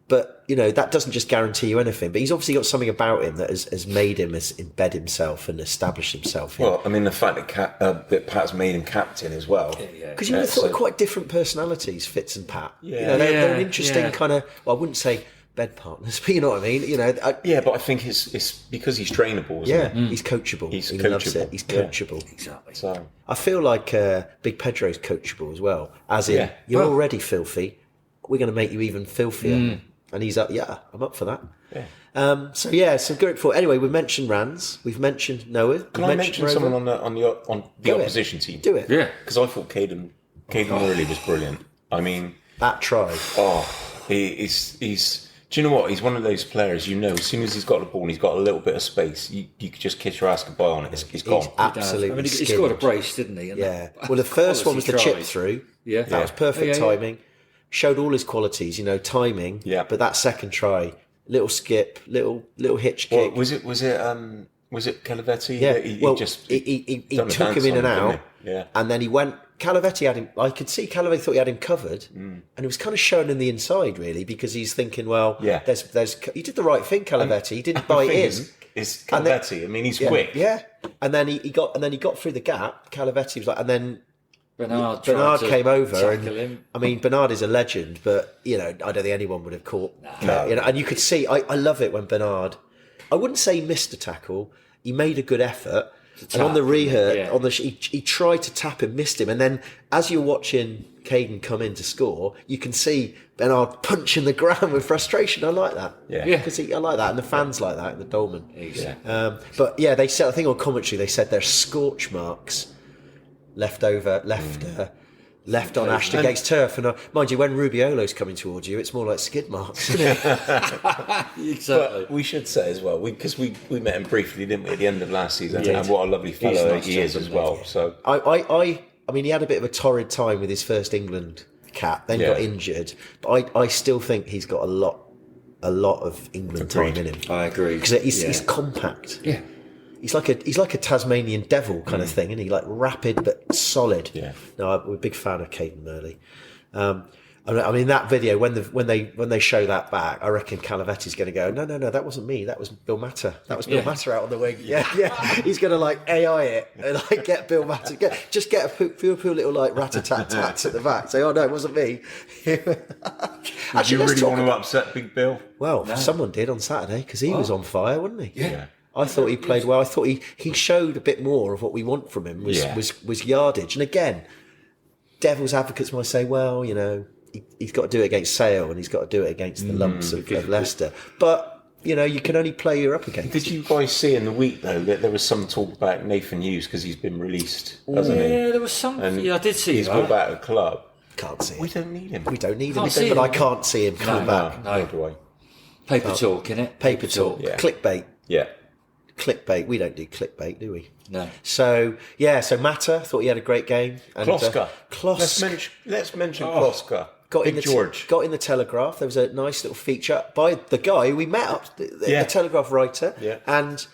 Speaker 1: but that doesn't just guarantee you anything. But he's obviously got something about him that has made him embed himself and establish himself.
Speaker 2: Well, I mean, the fact that Pat's made him captain as well,
Speaker 1: because you would have thought quite different personalities, Fitz and Pat. They're an interesting kind of. Well, I wouldn't say bed partners, but you know what I mean.
Speaker 2: But I think it's because he's trainable. Isn't
Speaker 1: he's coachable. He loves it. He's coachable.
Speaker 3: Yeah, exactly.
Speaker 2: So
Speaker 1: I feel like Big Pedro's coachable as well. As in, you're already filthy. We're going to make you even filthier. And he's up. Yeah, I'm up for that. So good for. Anyway, we mentioned Rands. We've mentioned Noah.
Speaker 2: Can I mention someone on the opposition team?
Speaker 1: Do it.
Speaker 3: Yeah.
Speaker 2: Because I thought Caden Morley was brilliant. I mean,
Speaker 1: that try.
Speaker 2: He's. Do you know what? He's one of those players. As soon as he's got the ball, and he's got a little bit of space. You could just kiss your ass goodbye on it. He's gone.
Speaker 1: Absolutely.
Speaker 3: I mean, he scored a brace, didn't he? And
Speaker 1: Well, the first one was the chip through.
Speaker 3: Yeah.
Speaker 1: That was perfect timing. Showed all his qualities. Timing. Yeah. But that second try, little skip, little hitch kick.
Speaker 2: Was it Calavetti?
Speaker 1: Yeah.
Speaker 2: He
Speaker 1: took him in and out.
Speaker 2: Yeah.
Speaker 1: And then he went. Calavetti had him. I could see Calavetti thought he had him covered, and it was kind of showing in the inside really because he's thinking, well, there's. He did the right thing, Calavetti. He didn't bite in.
Speaker 2: It's Calavetti. I mean, he's quick.
Speaker 1: Yeah. And then he got through the gap. Calavetti was like, and then
Speaker 3: Bernard
Speaker 1: came over, and
Speaker 3: him.
Speaker 1: I mean, Bernard is a legend, but I don't think anyone would have caught.
Speaker 2: No.
Speaker 1: And you could see. I love it when Bernard. I wouldn't say he missed a tackle. He made a good effort. And on the rehurt, he tried to tap him, missed him, and then as you're watching Caden come in to score, you can see Bernard punching the ground with frustration. I like that, because I like that, and the fans like that in the Dolman. But they said, I think on commentary they said there's scorch marks left on Ashton Gate's turf, and mind you, when Rubiolo's coming towards you, it's more like skid marks, isn't it?
Speaker 3: Exactly.
Speaker 2: But we should say as well, because we met him briefly, didn't we, at the end of last season, and what a lovely fellow he is as well. So
Speaker 1: I mean, he had a bit of a torrid time with his first England cap, then got injured, but I still think he's got a lot of England time in him.
Speaker 3: I agree,
Speaker 1: because he's compact.
Speaker 3: Yeah.
Speaker 1: He's like a Tasmanian devil kind of thing, isn't he? Like rapid but solid.
Speaker 2: Yeah.
Speaker 1: No, I'm a big fan of Caden Morley. I mean, that video when they show that back, I reckon Calavetti's going to go, no, that wasn't me. That was Bill Matter. That was Bill Matter out on the wing. Yeah. He's going to like AI it and like get Bill Matter. Get a few little like rat-a-tat-tats at the back. Say, oh no, it wasn't me.
Speaker 2: Did you really want to upset Big Bill?
Speaker 1: Well, someone did on Saturday because he was on fire, wasn't he?
Speaker 2: Yeah.
Speaker 1: I thought he played well. I thought he showed a bit more of what we want from him was yardage. And again, devil's advocates might say, well, he's got to do it against Sale and he's got to do it against the lumps of Leicester. But, you can only play you're up against.
Speaker 2: Did you guys see in the week, though, that there was some talk about Nathan Hughes because he's been released, hasn't he?
Speaker 3: Yeah, there was some. I did see
Speaker 2: he's got back at the club.
Speaker 1: Can't see him.
Speaker 2: We don't need him.
Speaker 1: But I can't see him coming back.
Speaker 2: No, do I?
Speaker 3: Paper talk, innit?
Speaker 1: Paper talk. Yeah. Clickbait.
Speaker 2: Yeah.
Speaker 1: Clickbait. We don't do clickbait, do we?
Speaker 3: No.
Speaker 1: So Mata thought he had a great game. And,
Speaker 2: Kloska.
Speaker 1: Let's mention
Speaker 2: Kloska.
Speaker 1: Got in the Telegraph. There was a nice little feature by the guy we met up, the Telegraph writer.
Speaker 2: Yeah.
Speaker 1: And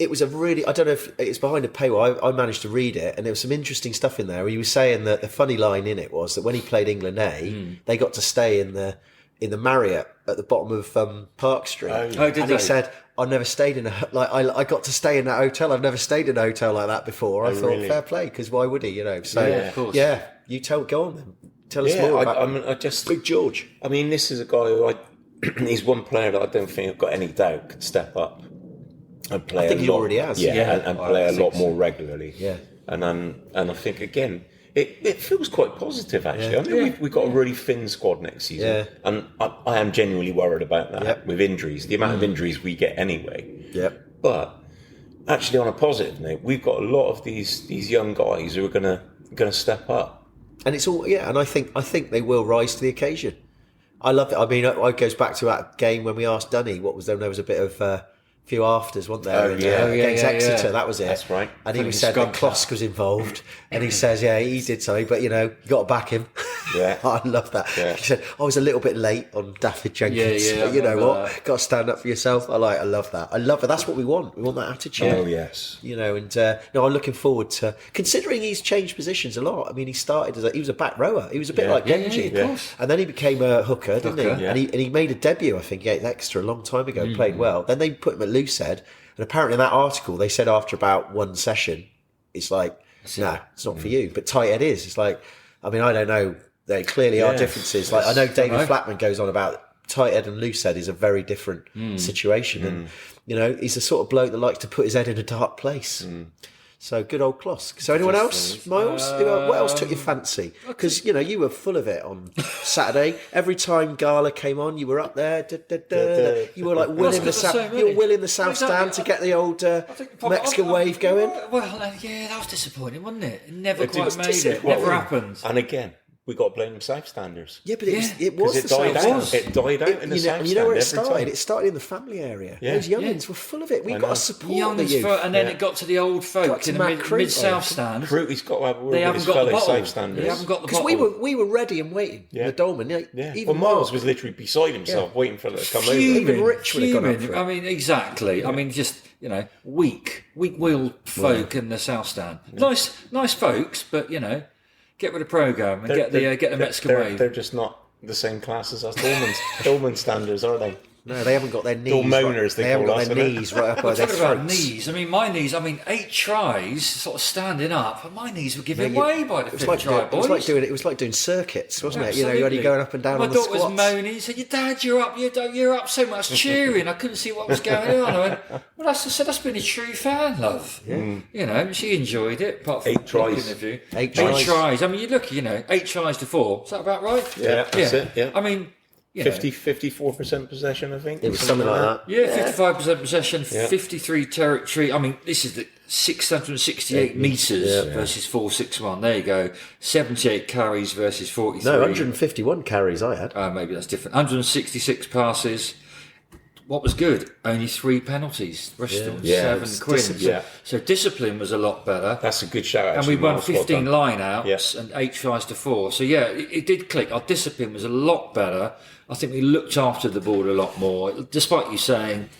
Speaker 1: it was I don't know if it's behind a paywall. I managed to read it, and there was some interesting stuff in there. He was saying that the funny line in it was that when he played England A, they got to stay in the Marriott at the bottom of Park Street.
Speaker 3: Did
Speaker 1: he said, "I've never stayed in I got to stay in that hotel. I've never stayed in a hotel like that before." I thought, really? Fair play, because why would he? So
Speaker 3: of course.
Speaker 1: You go on then. Tell us more about Big George.
Speaker 2: I mean, this is a guy who he's one player that I don't think I've got any doubt could step up and play.
Speaker 1: I think he already has.
Speaker 2: And play a lot more regularly.
Speaker 1: Yeah,
Speaker 2: and I think again. It feels quite positive, actually. Yeah. I mean, we've got a really thin squad next season. Yeah. And I am genuinely worried about that with injuries, the amount of injuries we get anyway.
Speaker 1: Yep.
Speaker 2: But actually, on a positive note, we've got a lot of these young guys who are going to step up.
Speaker 1: And it's all, and I think they will rise to the occasion. I love it. I mean, it goes back to that game when we asked Dunny what was there. There was a bit of... few afters, wasn't there? Against Exeter, that was it.
Speaker 2: That's right.
Speaker 1: And he said that Klosk was involved, and he says, he did something, but you got to back him.
Speaker 2: Yeah,
Speaker 1: I love that.
Speaker 2: Yeah.
Speaker 1: He said, I was a little bit late on Daffyd Jenkins, but you know what? Got to stand up for yourself. I love that. I love it. That's what we want. We want that attitude.
Speaker 2: Oh yes.
Speaker 1: And I'm looking forward to considering he's changed positions a lot. I mean, he started he was a back rower. He was a bit like Genji, and then he became a hooker, didn't he?
Speaker 2: Yeah.
Speaker 1: And he made a debut, I think, against Exeter a long time ago. Played well. Then they put him at Loosehead. And apparently in that article, they said after about one session, it's like, no, it's not for you. But tight head is. It's like, I mean, I don't know. There clearly are differences. Like I know David Flatman goes on about tight head and loose head is a very different situation. And, he's the sort of bloke that likes to put his head in a dark place. So good old Klosk. So anyone else, Miles? What else took your fancy? Because you were full of it on Saturday. Every time Gala came on, you were up there. You were like willing the south stand to get the old Mexican wave going.
Speaker 3: Well, that was disappointing, wasn't it? It never quite made it. Never happened.
Speaker 2: And again, we got to blame them South Standers.
Speaker 1: Yeah, but it was the South Stand.
Speaker 2: It died out in the South Stand.
Speaker 1: You know where it started? It started in the family area.
Speaker 2: Yeah.
Speaker 1: Those youngins were full of it. We've got to support the youth.
Speaker 3: And then it got to the old folk in the mid-South Stand.
Speaker 2: He's got to have a word
Speaker 3: They
Speaker 2: with
Speaker 3: haven't
Speaker 2: his
Speaker 3: got the
Speaker 2: fellow
Speaker 3: bottle.
Speaker 2: South Standers.
Speaker 3: They haven't got the
Speaker 1: Because
Speaker 3: bottle.
Speaker 1: we were ready and waiting in the Dolman.
Speaker 2: Even Miles was literally beside himself, waiting for it to come over.
Speaker 1: Even Rich would have gone up for it.
Speaker 3: I mean, exactly. Yeah. I mean, just weak-willed folk in the South Stand. Nice folks, but get with the programme and get the Mexican wave.
Speaker 2: They're just not the same class as us Dolman Standers, are they?
Speaker 1: No, they haven't got their knees.
Speaker 2: Dolmoners,
Speaker 1: they haven't got their knees right up by their throats.
Speaker 3: About knees. I mean, my knees. 8 tries, sort of standing up, and my knees were giving way by the fifth try, boys.
Speaker 1: It was like doing circuits, wasn't it? You're only going up and down on the squats.
Speaker 3: My daughter was moaning. She said, "Your dad, you're up so much cheering." I couldn't see what was going on. I went, "Well, I said that's been a true fan, love." Yeah. She enjoyed it. Apart from
Speaker 2: 8 tries.
Speaker 1: 8
Speaker 3: tries. I mean, you look, 8 tries to 4. Is that about right?
Speaker 2: Yeah, that's it. Yeah.
Speaker 3: I mean.
Speaker 2: 54% possession, I think.
Speaker 1: It was something like that.
Speaker 3: Yeah, 55% possession, 53 territory. I mean, this is the 668 metres versus 461. There you go. 78 carries versus 43.
Speaker 1: No, 151 carries I had.
Speaker 3: Maybe that's different. 166 passes. What was good? Only 3 penalties. Bristol, 7 Quins. So discipline was a lot better.
Speaker 2: That's a good shout.
Speaker 3: And we won 15 line-outs and 8 tries to 4. So it did click. Our discipline was a lot better. I think we looked after the ball a lot more, despite you saying,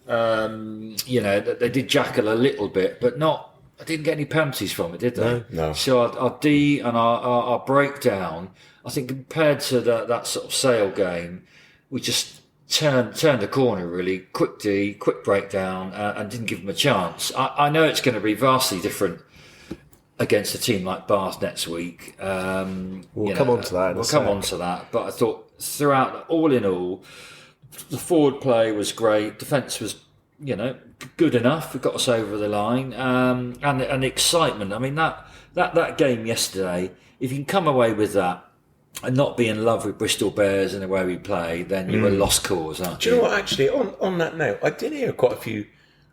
Speaker 3: that they did jackal a little bit, but not. I didn't get any penalties from it, did they?
Speaker 2: No.
Speaker 3: So our D and our breakdown, I think compared to that sort of Sale game, we just turned the corner really. Quick D, quick breakdown, and didn't give them a chance. I know it's going to be vastly different against a team like Bath next week.
Speaker 1: We'll come on to that.
Speaker 3: But I thought throughout, all in all, the forward play was great. Defence was, good enough. It got us over the line. And excitement. I mean, that game yesterday, if you can come away with that and not be in love with Bristol Bears and the way we play, then you're a lost cause, aren't you?
Speaker 2: Do you know what, actually, on that note, I did hear quite a few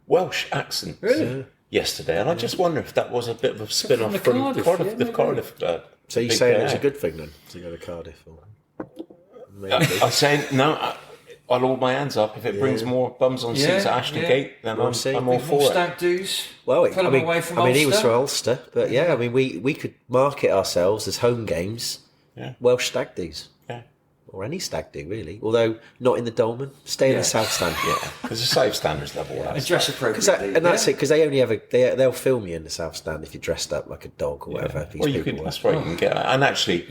Speaker 2: Welsh accents.
Speaker 3: Really?
Speaker 2: Yesterday, and I just wonder if that was a bit of a spin-off from the Cardiff.
Speaker 1: So you're saying it was a good thing then to go to Cardiff?
Speaker 2: I'm saying no. I'll hold my hands up if it brings more bums on seats at Ashton Gate. Then I'm all for it.
Speaker 3: Stag do's.
Speaker 1: Well,
Speaker 3: he
Speaker 1: was from Ulster, but we could market ourselves as home games.
Speaker 2: Yeah.
Speaker 1: Welsh stag do's. Or any stag do, really. Although not in the Dolman. Stay in the South Stand.
Speaker 2: Because the South Standers level that.
Speaker 3: And dress appropriately.
Speaker 1: And that's it, because they only they'll film you in the South Stand if you're dressed up like a dog or whatever.
Speaker 2: Well, that's right, you can get that. And actually,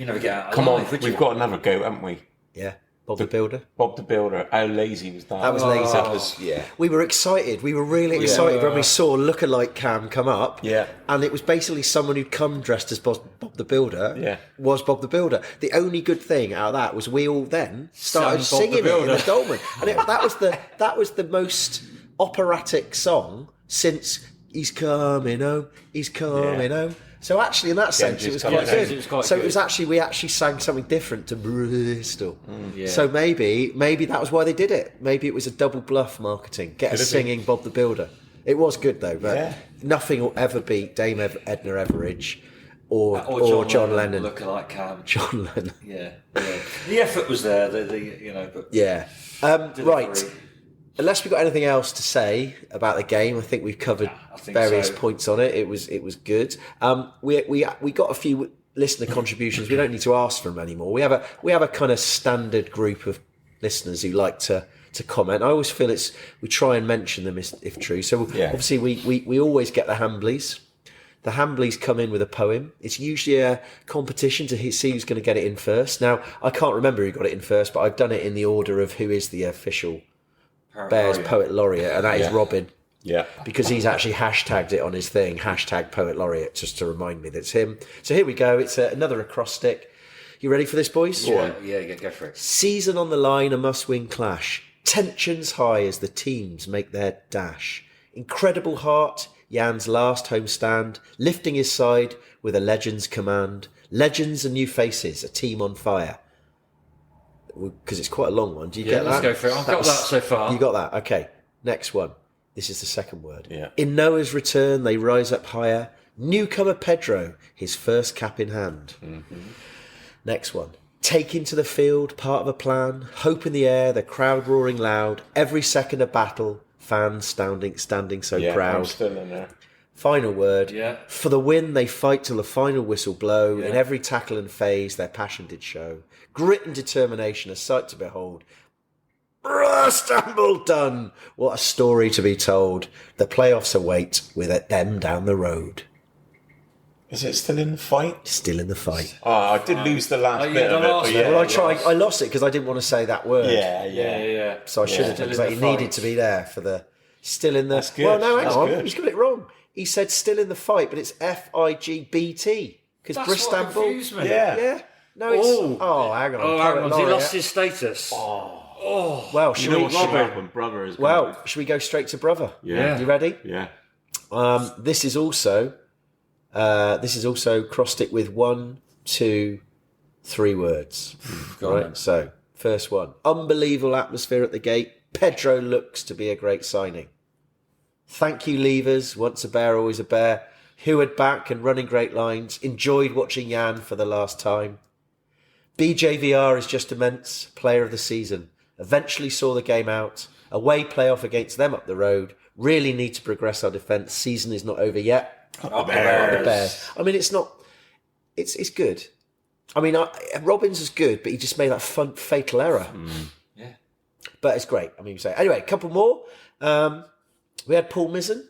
Speaker 2: come on, we've got another go, haven't we?
Speaker 1: Yeah. Bob the Builder.
Speaker 2: How lazy was that?
Speaker 1: That was lazy. We were excited. We were really excited when we saw lookalike Cam come up.
Speaker 2: Yeah.
Speaker 1: And it was basically someone who'd come dressed as Bob the Builder.
Speaker 2: Yeah.
Speaker 1: Was Bob the Builder. The only good thing out of that was we all then started singing it in the Dolman. And that was the most operatic song since He's Coming Home, He's Coming Home. So actually, in that sense, it was quite good. So it was actually, we actually sang something different to Bristol. So maybe that was why they did it. Maybe it was a double bluff marketing. Get us singing Bob the Builder. It was good though, but nothing will ever beat Dame Edna Everidge or John Lennon.
Speaker 3: Look like Cam.
Speaker 1: John Lennon.
Speaker 3: Yeah. The effort was there. But
Speaker 1: right. Unless we've got anything else to say about the game, I think we've covered various points on it. It was good. We got a few listener contributions. We don't need to ask for them anymore. We have a kind of standard group of listeners who like to comment. I always feel we try and mention them if true. So obviously we always get the Hambleys. The Hambleys come in with a poem. It's usually a competition to see who's going to get it in first. Now I can't remember who got it in first, but I've done it in the order of who is the official Bears Poet Laureate, and that is Robin.
Speaker 2: Yeah.
Speaker 1: Because he's actually hashtagged it on his thing, #Poet Laureate, just to remind me that's him. So here we go. It's another acrostic. You ready for this, boys?
Speaker 3: Yeah, go for it.
Speaker 1: Season on the line, a must-win clash. Tensions high as the teams make their dash. Incredible heart, Jan's last home stand, lifting his side with a legend's command. Legends and new faces, a team on fire. Because it's quite a long one. Do you get that?
Speaker 3: Let's go for it. I've got that so far.
Speaker 1: You got that? Okay. Next one. This is the second word.
Speaker 2: Yeah.
Speaker 1: In Noah's return, they rise up higher. Newcomer Pedro, his first cap in hand.
Speaker 2: Mm-hmm.
Speaker 1: Next one. Taking to the field, part of a plan. Hope in the air, the crowd roaring loud. Every second a battle. Fans standing so proud.
Speaker 2: I'm still in there.
Speaker 1: Final word.
Speaker 3: Yeah.
Speaker 1: For the win, they fight till the final whistle blow. In every tackle and phase, their passion did show. Grit and determination, a sight to behold. Istanbul done. What a story to be told. The playoffs await with them down the road.
Speaker 2: Is it still in the fight?
Speaker 1: Still in the fight.
Speaker 2: Oh, I did lose the last bit of it. But
Speaker 1: Well, I lost it because I didn't want to say that word.
Speaker 2: Yeah.
Speaker 1: So I should have done, because it needed to be there for the still in the...
Speaker 2: That's good.
Speaker 1: Well, no, hang
Speaker 2: That's
Speaker 1: on.
Speaker 2: good.
Speaker 1: He's got it wrong. He said still in the fight, but it's FIGBT. Because
Speaker 3: That's
Speaker 1: Bristol...
Speaker 3: what confused me.
Speaker 1: Yeah. No, it's... Oh, hang on.
Speaker 3: Oh, hang on. He lost his status.
Speaker 1: Well, should we...
Speaker 2: Brother is
Speaker 1: should we go straight to brother?
Speaker 2: Yeah.
Speaker 1: You ready?
Speaker 2: Yeah.
Speaker 1: This is also crossed it with 1, 2, 3 words. Right. So first one: unbelievable atmosphere at the gate. Pedro looks to be a great signing. Thank you, Levers. Once a bear, always a bear. Heward back and running great lines. Enjoyed watching Jan for the last time. BJVR is just immense. Player of the season. Eventually saw the game out. Away playoff against them up the road. Really need to progress our defence. Season is not over yet.
Speaker 2: Up the Bears.
Speaker 1: I mean, it's not. It's good. I mean, Robbins is good, but he just made that fatal error.
Speaker 3: Yeah.
Speaker 1: But it's great. I mean, you say anyway. A couple more. We had Paul Mizzen,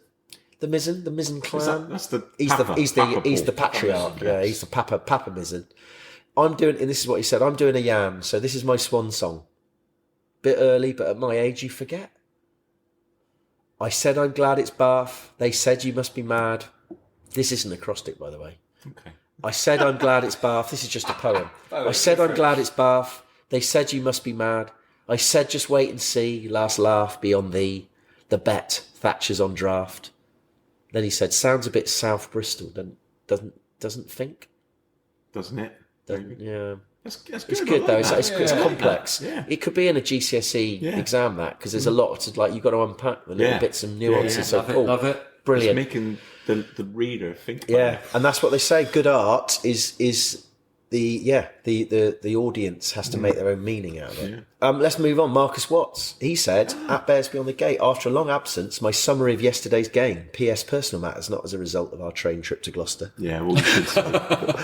Speaker 1: the Mizzen clan.
Speaker 2: That's the.
Speaker 1: He's the patriarch. Yeah, he's the Papa Mizzen. And this is what he said. I'm doing a Jan, so this is my swan song. Bit early, but at my age, you forget. I said I'm glad it's Bath. They said you must be mad. This isn't acrostic, by the way.
Speaker 2: Okay.
Speaker 1: I said I'm glad it's Bath. This is just a poem. I said I'm glad it's Bath. They said you must be mad. I said just wait and see. Last laugh beyond thee. The bet Thatcher's on draft. Then he said sounds a bit South Bristol. Doesn't think.
Speaker 2: Doesn't it?
Speaker 1: Yeah.
Speaker 2: It's good.
Speaker 1: It's good though. It's complex.
Speaker 2: Yeah.
Speaker 1: It could be in a GCSE exam because there's a lot to you've got to unpack the little bits and nuances. So cool.
Speaker 3: Love it.
Speaker 1: Brilliant.
Speaker 2: It's making the reader think about it.
Speaker 1: And that's what they say. Good art is the audience has to make their own meaning out of it. Let's move on. Marcus Watts. He said at Bears Beyond the Gate, after a long absence, my summary of yesterday's game. P.S. Personal matters, not as a result of our train trip to Gloucester.
Speaker 2: Yeah, well, we should say.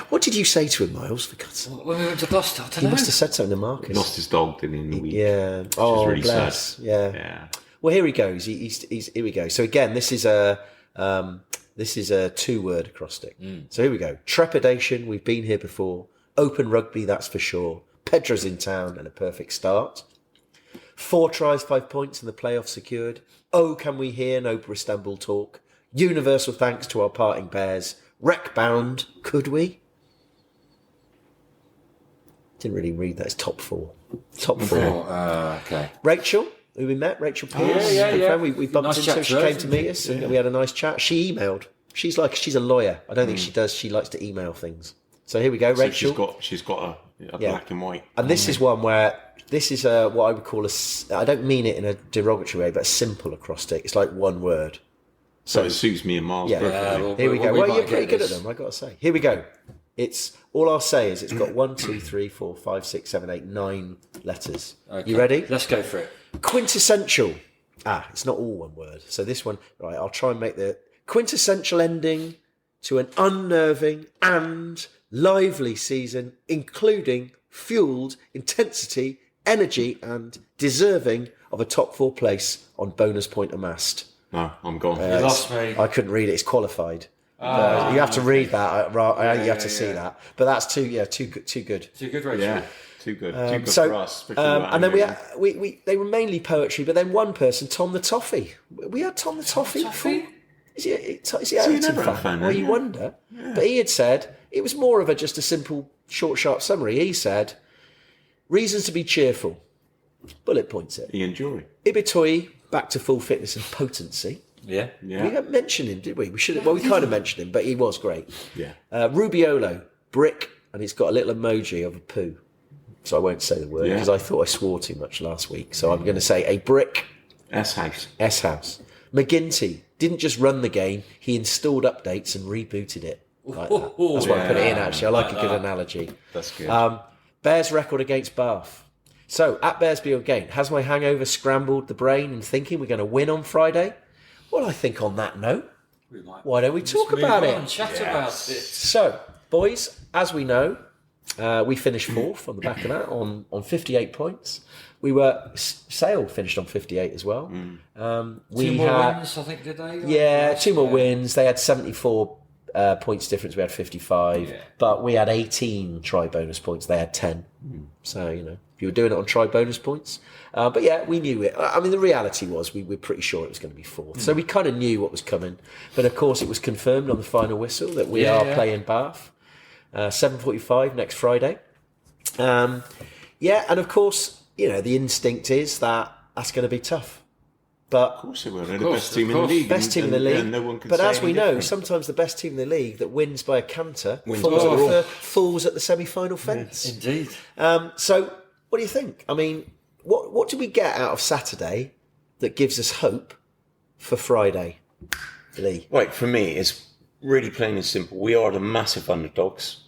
Speaker 1: What did you say to him, Miles? For God's sake?
Speaker 3: When we went to Gloucester, I don't
Speaker 1: He
Speaker 3: know.
Speaker 1: must have said something to Marcus.
Speaker 2: He lost his dog, didn't he, in the week?
Speaker 1: Yeah.
Speaker 2: Which is really
Speaker 1: bless.
Speaker 2: sad.
Speaker 1: Yeah. Well, here he goes. He's here we go. So again, this is a 2-word acrostic. So here we go. Trepidation. We've been here before. Open rugby, that's for sure. Pedro's in town and a perfect start. 4 tries, 5 points, and the playoff secured. Oh, can we hear no Istanbul talk? Universal thanks to our parting Bears. Wreck bound, could we? Didn't really read that. It's top 4. Top 4.
Speaker 3: Okay.
Speaker 1: Rachel, who we met, Rachel Pierce.
Speaker 3: Yeah.
Speaker 1: We bumped
Speaker 3: Nice
Speaker 1: into her.
Speaker 3: chat
Speaker 1: She
Speaker 3: to her,
Speaker 1: came to meet us and we had a nice chat. She emailed. She's a lawyer. I don't think she does. She likes to email things. So here we go,
Speaker 2: So
Speaker 1: Rachel.
Speaker 2: she's got a black and white.
Speaker 1: And this is one where this is what I would call I don't mean it in a derogatory way, but a simple acrostic. It's like one word.
Speaker 2: So it suits me and Miles perfectly.
Speaker 1: Here we go. Well, you're pretty good at them, I got to say. Here we go. It's all I'll say is it's got 1, 2, 3, 4, 5, 6, 7, 8, 9 letters.
Speaker 3: Okay.
Speaker 1: You ready?
Speaker 3: Let's go for it.
Speaker 1: Quintessential. It's not all one word. So this one, right, I'll try and make the quintessential ending to an unnerving and lively season, including fueled intensity, energy, and deserving of a top 4 place on bonus point amassed.
Speaker 2: No, I'm gone.
Speaker 3: You lost me.
Speaker 1: I couldn't read it. It's qualified. You have to read that. You have to see that. But that's too good.
Speaker 3: Too good, Rachel.
Speaker 2: Yeah, too good. Too good
Speaker 1: So,
Speaker 2: for us.
Speaker 1: and then they were mainly poetry, but then one person, Tom the Toffee. We had Tom the Toffee before. Is he Everton fan? Well, you wonder. Yeah. But he had said it was more of just a simple, short, sharp summary. He said, reasons to be cheerful. Bullet points it.
Speaker 2: Ian Jury.
Speaker 1: Ibitoi, back to full fitness and potency.
Speaker 3: Yeah.
Speaker 1: We didn't mention him, did we? We should. Well, we kind of mentioned him, but he was great.
Speaker 2: Yeah.
Speaker 1: Rubiolo, brick, and he's got a little emoji of a poo. So I won't say the word because I thought I swore too much last week. So I'm going to say a brick.
Speaker 2: S-House.
Speaker 1: S-House. McGinty didn't just run the game, he installed updates and rebooted it. Like that. That's why I put it in, actually. I like a good analogy.
Speaker 2: That's good.
Speaker 1: Bears record against Bath. So, at Bears Beyond Gate, has my hangover scrambled the brain and thinking we're going to win on Friday? Well, I think on that note, why don't we talk about it?
Speaker 3: Chat about it.
Speaker 1: So, boys, as we know, we finished fourth on the back of that on 58 points. Sale finished on 58 as well.
Speaker 3: Two more wins, I think, did they?
Speaker 1: Yeah, two more wins. They had 74 points difference. We had 55. But we had 18 try-bonus points. They had 10. So, if you were doing it on try-bonus points. But yeah, we knew it. I mean, the reality was we were pretty sure it was going to be fourth. So we kind of knew what was coming. But of course, it was confirmed on the final whistle that we are playing Bath. 7:45 next Friday. And of course, the instinct is that that's going to be tough. But
Speaker 2: of course it will. They're the best team in the league.
Speaker 1: Best team in the league.
Speaker 2: No one can
Speaker 1: but
Speaker 2: say
Speaker 1: as we know,
Speaker 2: different.
Speaker 1: sometimes the best team in the league that wins by a canter falls at the semi-final fence.
Speaker 3: Indeed.
Speaker 1: So, what do you think? I mean, what do we get out of Saturday that gives us hope for Friday, Lee?
Speaker 2: Right, for me, it's really plain and simple. We are the massive underdogs.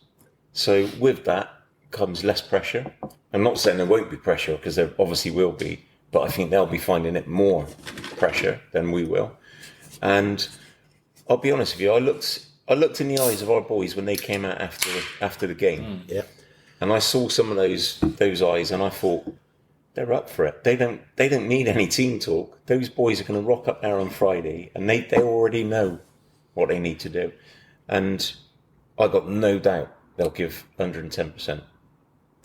Speaker 2: So with that comes less pressure. I'm not saying there won't be pressure, because there obviously will be, but I think they'll be finding it more pressure than we will. And I'll be honest with you, I looked in the eyes of our boys when they came out after the game. And I saw some of those eyes, and I thought, they're up for it. They don't need any team talk. Those boys are going to rock up there on Friday, and they already know what they need to do. And I got no doubt they'll give 110%.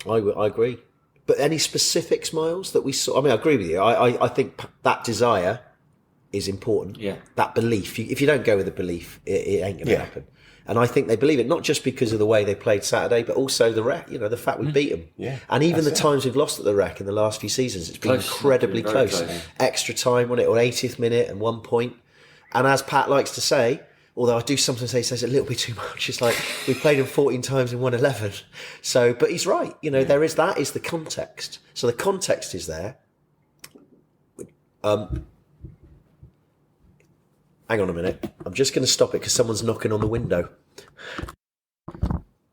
Speaker 1: I agree. But any specific smiles that we saw? I mean, I agree with you. I think that desire is important.
Speaker 3: Yeah.
Speaker 1: That belief. If you don't go with the belief, it ain't going to happen. And I think they believe it, not just because of the way they played Saturday, but also the Rec, the fact we beat them.
Speaker 2: Yeah,
Speaker 1: and even the times we've lost at the Rec in the last few seasons, it's been incredibly close. Extra time on it, or 80th minute and 1 point. And as Pat likes to say, although I do sometimes say he says a little bit too much, it's like we played him 14 times and won 11. So, but he's right. There is that is the context. So the context is there. Hang on a minute. I'm just going to stop it because someone's knocking on the window.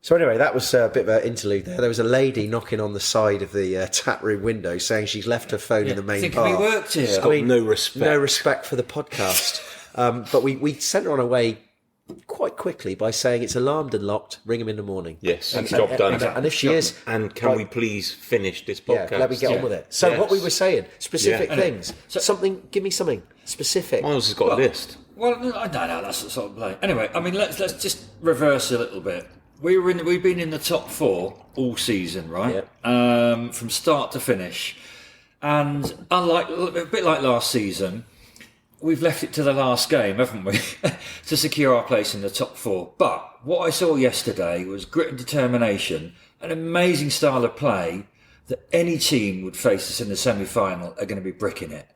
Speaker 1: So anyway, that was a bit of an interlude there. There was a lady knocking on the side of the tap room window saying she's left her phone in the main bar.
Speaker 3: We worked here.
Speaker 2: She's got no respect.
Speaker 1: No respect for the podcast. But we sent her on her way quite quickly by saying it's alarmed and locked, ring them in the morning.
Speaker 2: Yes, job done.
Speaker 1: And if she is...
Speaker 2: And can we please finish this podcast?
Speaker 1: Yeah, let me get on with it. So what we were saying, specific things. Give me something specific.
Speaker 2: Miles has got a list.
Speaker 3: Well, no, that's the sort of play. Anyway, I mean, let's just reverse a little bit. We've been in the top four all season, right? Yeah. From start to finish. And unlike a bit like last season, we've left it to the last game, haven't we, to secure our place in the top four. But what I saw yesterday was grit and determination, an amazing style of play that any team would face us in the semi-final are going to be bricking it.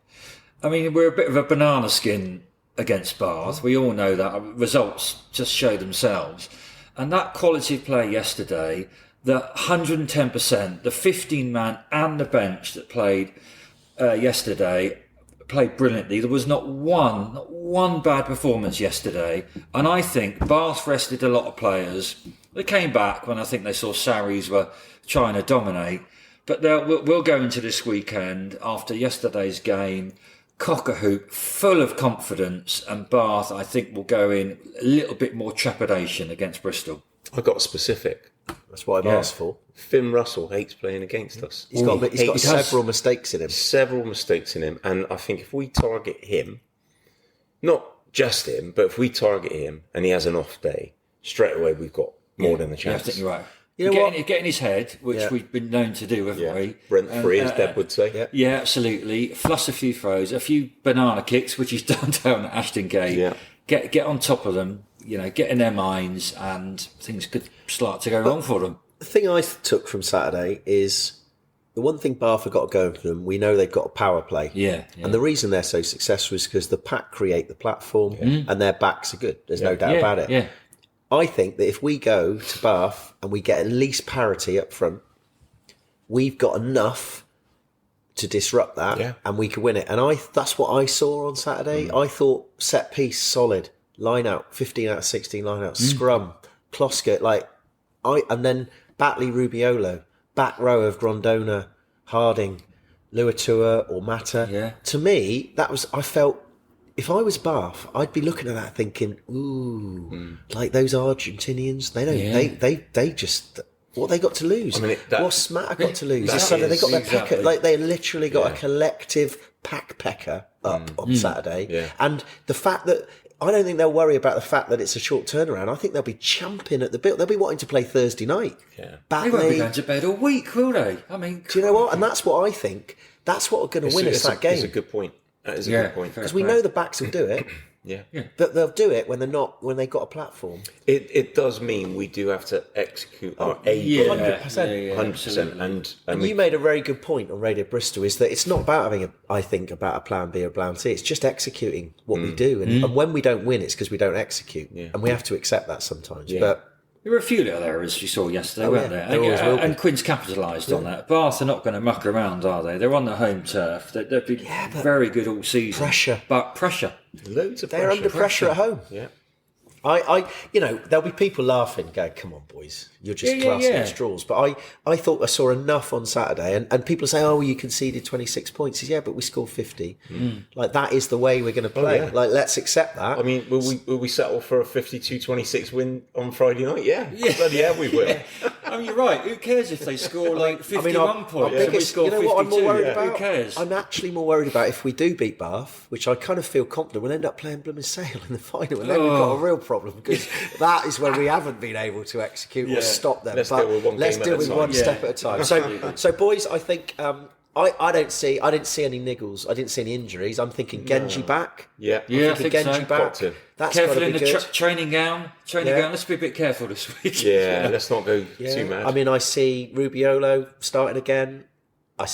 Speaker 3: I mean, we're a bit of a banana skin against Bath. We all know that. Results just show themselves. And that quality of play yesterday, the 110%, the 15-man and the bench that played yesterday, played brilliantly. There was not one bad performance yesterday. And I think Bath rested a lot of players. They came back when I think they saw Sarries were trying to dominate. But we'll go into this weekend after yesterday's game, cock-a-hoop, full of confidence, and Bath, I think, will go in a little bit more trepidation against Bristol.
Speaker 2: I got specific.
Speaker 1: That's what I've asked for.
Speaker 2: Finn Russell hates playing against us.
Speaker 1: He's got several mistakes in him.
Speaker 2: Several mistakes in him. And I think if we target him, not just him, but if we target him and he has an off day, straight away we've got more than the chance.
Speaker 3: I think you're right. Get in his head, which we've been known to do, haven't we?
Speaker 2: Rent free, as Deb would say.
Speaker 3: Yeah, absolutely. Flush a few throws, a few banana kicks, which he's done down at Ashton Gate. Yeah. Get on top of them, get in their minds, and things could start to go wrong for them.
Speaker 1: The thing I took from Saturday is the one thing Bath have got going for them, we know they've got a power play.
Speaker 3: Yeah.
Speaker 1: And the reason they're so successful is because the pack create the platform and their backs are good. There's no doubt about it.
Speaker 3: Yeah.
Speaker 1: I think that if we go to Bath and we get at least parity up front, we've got enough to disrupt that and we could win it. And that's what I saw on Saturday. I thought set piece solid, line out, 15 out of 16 line out, scrum, Kloska, and then Batley, Rubiolo, back row of Grondona, Harding, Luatua or Mata.
Speaker 3: Yeah.
Speaker 1: To me, I felt, if I was Bath, I'd be looking at that thinking, like those Argentinians, they just, what they got to lose? I mean, what's Smatter got to lose? They got their pecker, they literally got a collective pack pecker up on Saturday. Yeah. And the fact that, I don't think they'll worry about the fact that it's a short turnaround. I think they'll be champing at the bit. They'll be wanting to play Thursday night.
Speaker 3: Yeah. They won't be going to bed all week, will they? I mean,
Speaker 1: do you know what? And that's what I think. That's what are going to win us that game.
Speaker 2: That's a good point. That is a good point.
Speaker 1: Because we know the backs will do it.
Speaker 2: Yeah.
Speaker 1: But they'll do it when they've got a platform.
Speaker 2: It does mean we do have to execute our A game. 100%. 100%. And
Speaker 1: you made a very good point on Radio Bristol, is that it's not about having about a plan B or plan C. It's just executing what we do. And when we don't win, it's because we don't execute. Yeah. And we have to accept that sometimes. Yeah. But
Speaker 3: there were a few little errors you saw yesterday, weren't there? And Quins capitalised on that. Bath are not going to muck around, are they? They're on the home turf. They've been very good all season.
Speaker 1: Pressure.
Speaker 3: But pressure.
Speaker 2: Loads of pressure.
Speaker 1: They're under pressure at home.
Speaker 2: Yeah.
Speaker 1: There'll be people laughing, going, "Come on, boys, you're just classing at straws." But I thought I saw enough on Saturday, and people say, "Oh, you conceded 26 points." Yeah, but we scored 50. Like that is the way we're going to play. Like let's accept that.
Speaker 2: I mean, will we settle for a 52-26 win on Friday night? Yeah, we will.
Speaker 3: I mean, you're right. Who cares if they score like 51 points?
Speaker 1: You know what I'm more worried about?
Speaker 3: Who cares?
Speaker 1: I'm actually more worried about if we do beat Bath, which I kind of feel confident we'll end up playing Blooming Sale in the final, and then we've got a real problem, because that is when we haven't been able to execute or stop them.
Speaker 2: Let's deal with one
Speaker 1: step at a time. So boys, I think I didn't see any niggles. I didn't see any injuries. I'm thinking Genji back.
Speaker 3: I think
Speaker 1: Genji
Speaker 3: so.
Speaker 1: back. That's
Speaker 3: careful
Speaker 1: in
Speaker 3: the training gown. Let's be a bit careful this week.
Speaker 2: Yeah, let's not go too mad.
Speaker 1: I mean, I see Rubiolo starting again. I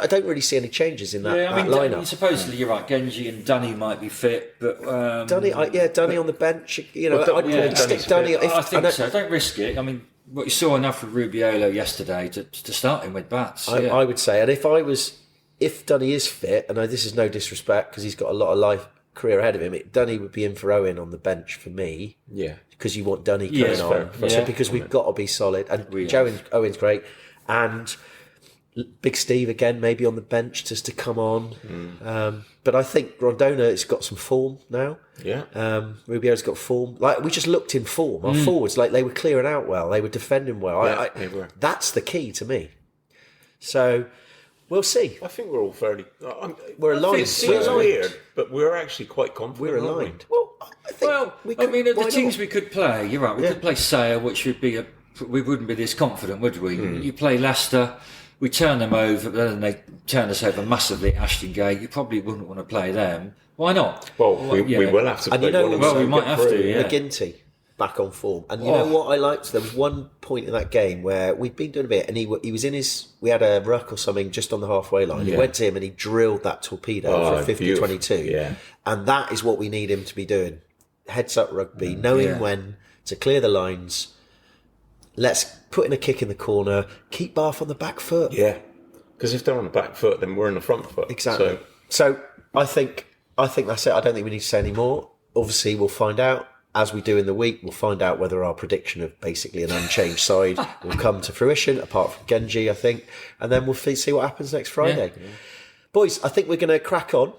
Speaker 1: don't really see any changes in that lineup.
Speaker 3: Supposedly you're right. Genji and Dunny might be fit, but
Speaker 1: Dunny on the bench. I'd stick Dunny.
Speaker 3: I think so. Don't risk it. I mean, what you saw enough with Rubiolo yesterday to start him with bats.
Speaker 1: I would say, and if Dunny is fit, and this is no disrespect because he's got a lot of career ahead of him, Dunny would be in for Owen on the bench for me.
Speaker 2: Yeah,
Speaker 1: because you want Dunny coming on. So because we've got to be solid, and Owen's great, and Big Steve again, maybe on the bench just to come on. But I think Grondona has got some form now.
Speaker 2: Yeah.
Speaker 1: Rubio's got form. We just looked in form. Our forwards, they were clearing out well. They were defending well.
Speaker 2: They were.
Speaker 1: That's the key to me. So we'll see.
Speaker 2: I think we're all fairly.
Speaker 1: We're aligned.
Speaker 2: It seems weird, but we're actually quite confident.
Speaker 1: We're aligned.
Speaker 3: The teams we could play. You're right. We could play Sale, which would be we wouldn't be this confident, would we? You play Leicester. We turn them over, but then they turn us over massively at Ashton Gate. You probably wouldn't want to play them. Why not?
Speaker 2: Well, we will have to play one of them.
Speaker 3: We might have to,
Speaker 1: McGinty back on form. And you know what I liked? There was one point in that game where we'd been doing a bit, and he was in we had a ruck or something just on the halfway line. He went to him and he drilled that torpedo for a 50-22.
Speaker 2: Yeah.
Speaker 1: And that is what we need him to be doing. Heads up rugby, knowing when to clear the lines. Let's put in a kick in the corner, keep Bath on the back foot.
Speaker 2: Yeah, because if they're on the back foot, then we're on the front foot.
Speaker 1: Exactly. So I think that's it. I don't think we need to say any more. Obviously, we'll find out as we do in the week. We'll find out whether our prediction of basically an unchanged side will come to fruition, apart from Genji, I think. And then we'll see what happens next Friday. Yeah. Boys, I think we're going to crack on,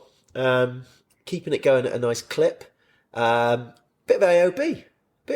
Speaker 1: keeping it going at a nice clip. Bit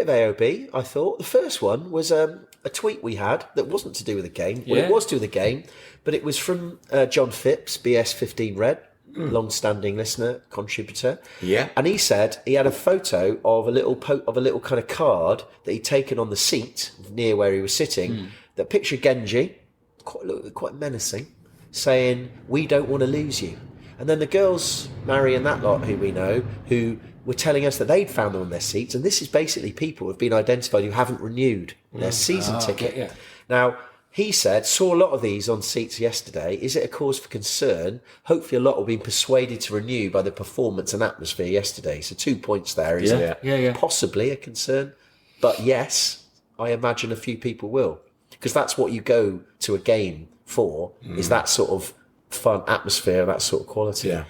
Speaker 1: of AOB, I thought. The first one was a tweet we had that wasn't to do with the game. Well, it was to do with the game, but it was from John Phipps, BS15 Red, long-standing listener, contributor.
Speaker 2: Yeah.
Speaker 1: And he said he had a photo of a little kind of card that he'd taken on the seat near where he was sitting that pictured Genji, quite menacing, saying, "We don't want to lose you." And then the girls, Mary and that lot, who we know, who were telling us that they'd found them on their seats, and this is basically people who've been identified who haven't renewed their season ticket.
Speaker 3: Okay, yeah.
Speaker 1: Now, He said, saw a lot of these on seats yesterday. Is it a cause for concern? Hopefully a lot will be persuaded to renew by the performance and atmosphere yesterday. So 2 points there, isn't it?
Speaker 3: Yeah.
Speaker 1: Possibly a concern. But yes, I imagine a few people will. Because that's what you go to a game for, is that sort of fun atmosphere, that sort of quality.
Speaker 2: Yeah.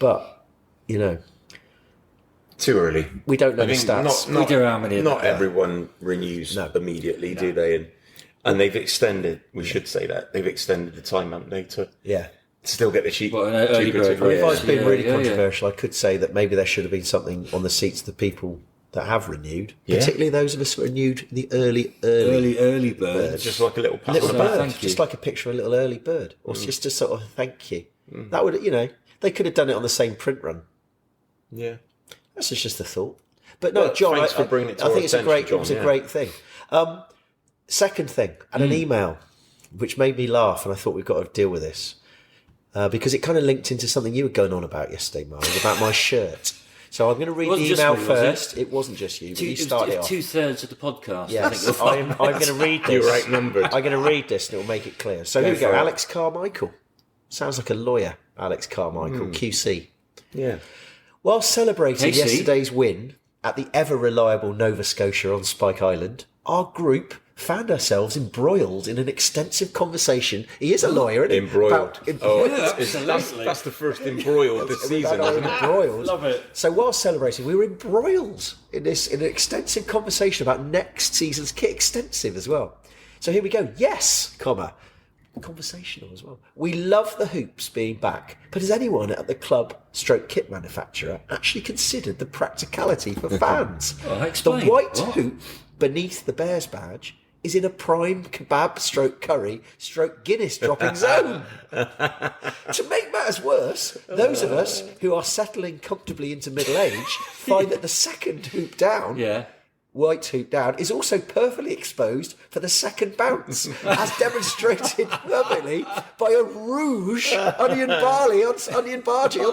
Speaker 1: But, you know...
Speaker 2: Too early.
Speaker 1: We don't know the stats.
Speaker 2: Not everyone renews immediately, do they? And they've extended, we should say that, they've extended the time, haven't they, to still get the cheap.
Speaker 1: If I've been really controversial, I could say that maybe there should have been something on the seats of the people that have renewed, particularly those of us who renewed the early bird.
Speaker 2: Just like a little pat
Speaker 1: little
Speaker 2: on the
Speaker 1: bird,
Speaker 2: back.
Speaker 1: just like a picture of a little early bird, or just a sort of thank you. That would, they could have done it on the same print run.
Speaker 2: Yeah.
Speaker 1: That's just a thought. But no,
Speaker 2: Well,
Speaker 1: John,
Speaker 2: thanks for bringing it to
Speaker 1: I
Speaker 2: our
Speaker 1: think
Speaker 2: attention,
Speaker 1: it was a great thing. Second thing, and an email, which made me laugh, and I thought we've got to deal with this. Because it kind of linked into something you were going on about yesterday, Miles, about my shirt. So I'm going to read the email first. It wasn't just you, but you started it off.
Speaker 3: 2/3 of the podcast.
Speaker 1: Yes, I'm going to read this.
Speaker 2: You're outnumbered.
Speaker 1: I'm going to read this and it will make it clear. So here we go. Alex Carmichael. Sounds like a lawyer, Alex Carmichael, QC.
Speaker 2: Yeah.
Speaker 1: While celebrating yesterday's win at the ever-reliable Nova Scotia on Spike Island, our group found ourselves embroiled in an extensive conversation. He is a lawyer, isn't he?
Speaker 2: Embroiled.
Speaker 3: Absolutely.
Speaker 2: That's the first embroiled this season, isn't it?
Speaker 1: Embroiled.
Speaker 3: Love it.
Speaker 1: So while celebrating, we were embroiled in an extensive conversation about next season's kit. Extensive as well. So here we go. Yes, conversational as well. We love the hoops being back, but has anyone at the club / kit manufacturer actually considered the practicality for fans?
Speaker 3: Explain.
Speaker 1: The white hoop beneath the Bears badge is in a prime kebab / curry / Guinness dropping zone. To make matters worse, those of us who are settling comfortably into middle age find that the second hoop down, white hoop down, is also perfectly exposed for the second bounce, as demonstrated perfectly by a rouge onion bargee on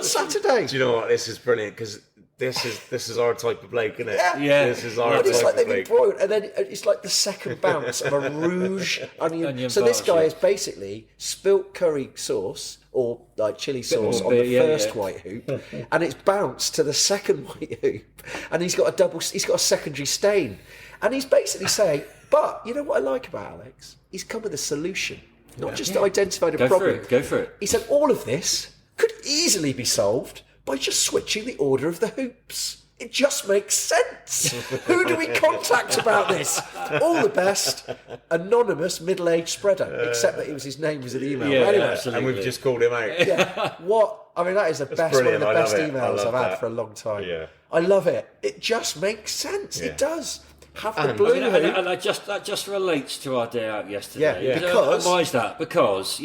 Speaker 1: Saturday.
Speaker 2: Do you know what? This is brilliant because this is our type of bloke, isn't it?
Speaker 1: Yeah.
Speaker 2: This is our
Speaker 1: It's
Speaker 2: type
Speaker 1: like
Speaker 2: of
Speaker 1: they've
Speaker 2: bloke.
Speaker 1: embroiled, and then it's like the second bounce of a rouge onion. So this guy has basically spilt curry sauce or like chili sauce on the first white hoop, and it's bounced to the second white hoop, and he's got a secondary stain, and he's basically saying, but you know what I like about Alex? He's come with a solution, not just identified a problem.
Speaker 3: Go for it.
Speaker 1: He said all of this could easily be solved by just switching the order of the hoops. It just makes sense. Who do we contact about this? All the best, anonymous middle-aged spreader, except that his name was in the email.
Speaker 3: Yeah,
Speaker 1: anyway,
Speaker 3: absolutely.
Speaker 2: And we've just called him out.
Speaker 1: yeah. What? I mean, that is one of the best emails I've had for a long time.
Speaker 2: Yeah.
Speaker 1: I love it. It just makes sense.
Speaker 2: Yeah.
Speaker 1: It does. Have the
Speaker 3: And,
Speaker 1: blue
Speaker 3: and,
Speaker 1: hoop.
Speaker 3: and that just relates to our day out yesterday.
Speaker 1: Yeah. Because
Speaker 3: why is that? Because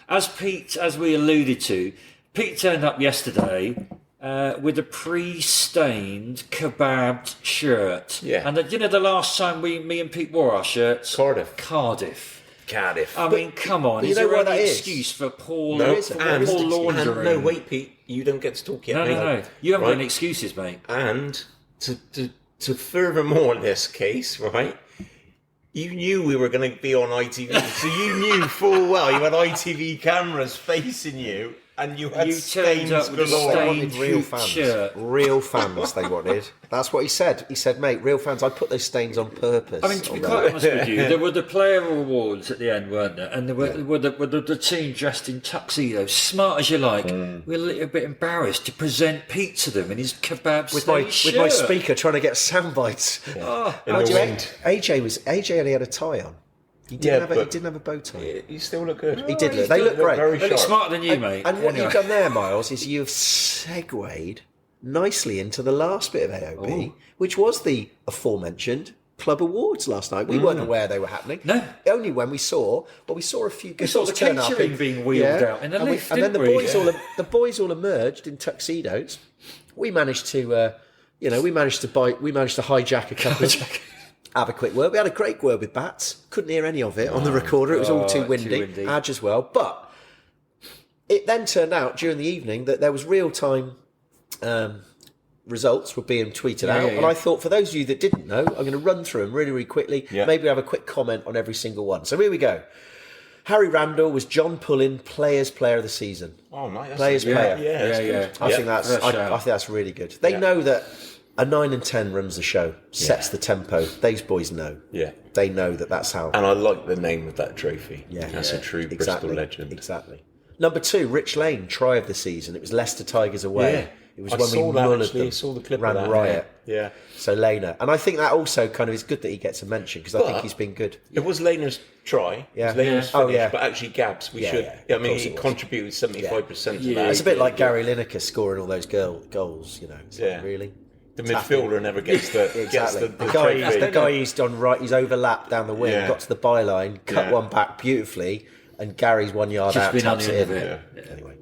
Speaker 3: as we alluded to, Pete turned up yesterday with a pre-stained kebabbed shirt.
Speaker 2: Yeah.
Speaker 3: And the last time me and Pete wore our shirts? Cardiff. I mean, come on.
Speaker 1: But
Speaker 3: Is
Speaker 1: you know
Speaker 3: there
Speaker 1: what
Speaker 3: any
Speaker 1: that is?
Speaker 3: excuse for poor
Speaker 2: And
Speaker 3: laundering?
Speaker 2: no, wait, Pete, you don't get to talk yet.
Speaker 3: No. You haven't got any excuses, mate.
Speaker 2: And to furthermore this case, right? You knew we were going to be on ITV, so you knew full well you had ITV cameras facing you, and you had stains galore.
Speaker 1: They wanted real fans. Real fans they wanted. That's what he said. He said, mate, real fans, I put those stains on purpose.
Speaker 3: I mean, to be quite honest with you, there were the player awards at the end, weren't there? And there were the team dressed in tuxedos, smart as you like. We're a little bit embarrassed to present Pete to them in his kebab
Speaker 1: with my speaker trying to get sound bites. AJ only had a tie on. He didn't have a bow tie.
Speaker 2: You still look good.
Speaker 1: He did look. They look great.
Speaker 3: They look smarter than you, mate.
Speaker 1: And what you've done there, Miles, is you've segued nicely into the last bit of AOB, which was the aforementioned club awards last night. We weren't aware they were happening.
Speaker 3: No.
Speaker 1: Only when we saw a few good
Speaker 3: saw the
Speaker 1: turn up
Speaker 3: catering being wheeled out in the lift,
Speaker 1: and then the
Speaker 3: didn't we?
Speaker 1: boys all emerged in tuxedos. We managed to hijack a couple of have a quick word. We had a great word with Bats. Couldn't hear any of it on the recorder. It was all too windy. Adge as well. But it then turned out during the evening that there was real-time results were being tweeted out, and I thought for those of you that didn't know, I'm going to run through them really, really quickly. Yeah. Maybe have a quick comment on every single one. So here we go. Harry Randall was John Pullin Players Player of the Season.
Speaker 2: Oh, nice.
Speaker 1: Players Player.
Speaker 2: Yeah.
Speaker 1: I think that's really good. They know that a 9 and 10 runs the show, sets the tempo. These boys know.
Speaker 2: Yeah.
Speaker 1: They know that's how.
Speaker 2: And I like the name of that trophy.
Speaker 1: Yeah.
Speaker 2: That's a true Bristol legend.
Speaker 1: Exactly. Number 2, Rich Lane, try of the season. It was Leicester Tigers away.
Speaker 2: Yeah.
Speaker 1: It was when we mullered them.
Speaker 2: I saw the clip
Speaker 1: ran
Speaker 2: of that.
Speaker 1: riot.
Speaker 2: Yeah.
Speaker 1: So Lehner. And I think that also kind of is good that he gets a mention because I think he's been good.
Speaker 2: It was Lehner's try.
Speaker 1: Yeah.
Speaker 2: It was Lehner's finish, but actually Gabs, I mean, he contributed 75% to that.
Speaker 1: It's a bit like Gary Lineker scoring all those goals, you know. It's like, really?
Speaker 2: The midfielder never gets the
Speaker 1: the guy he's done right. He's overlapped down the wing, got to the byline, cut one back beautifully, and Gary's 1 yard
Speaker 3: Just
Speaker 1: out, taps it in.
Speaker 3: Yeah.
Speaker 1: Anyway,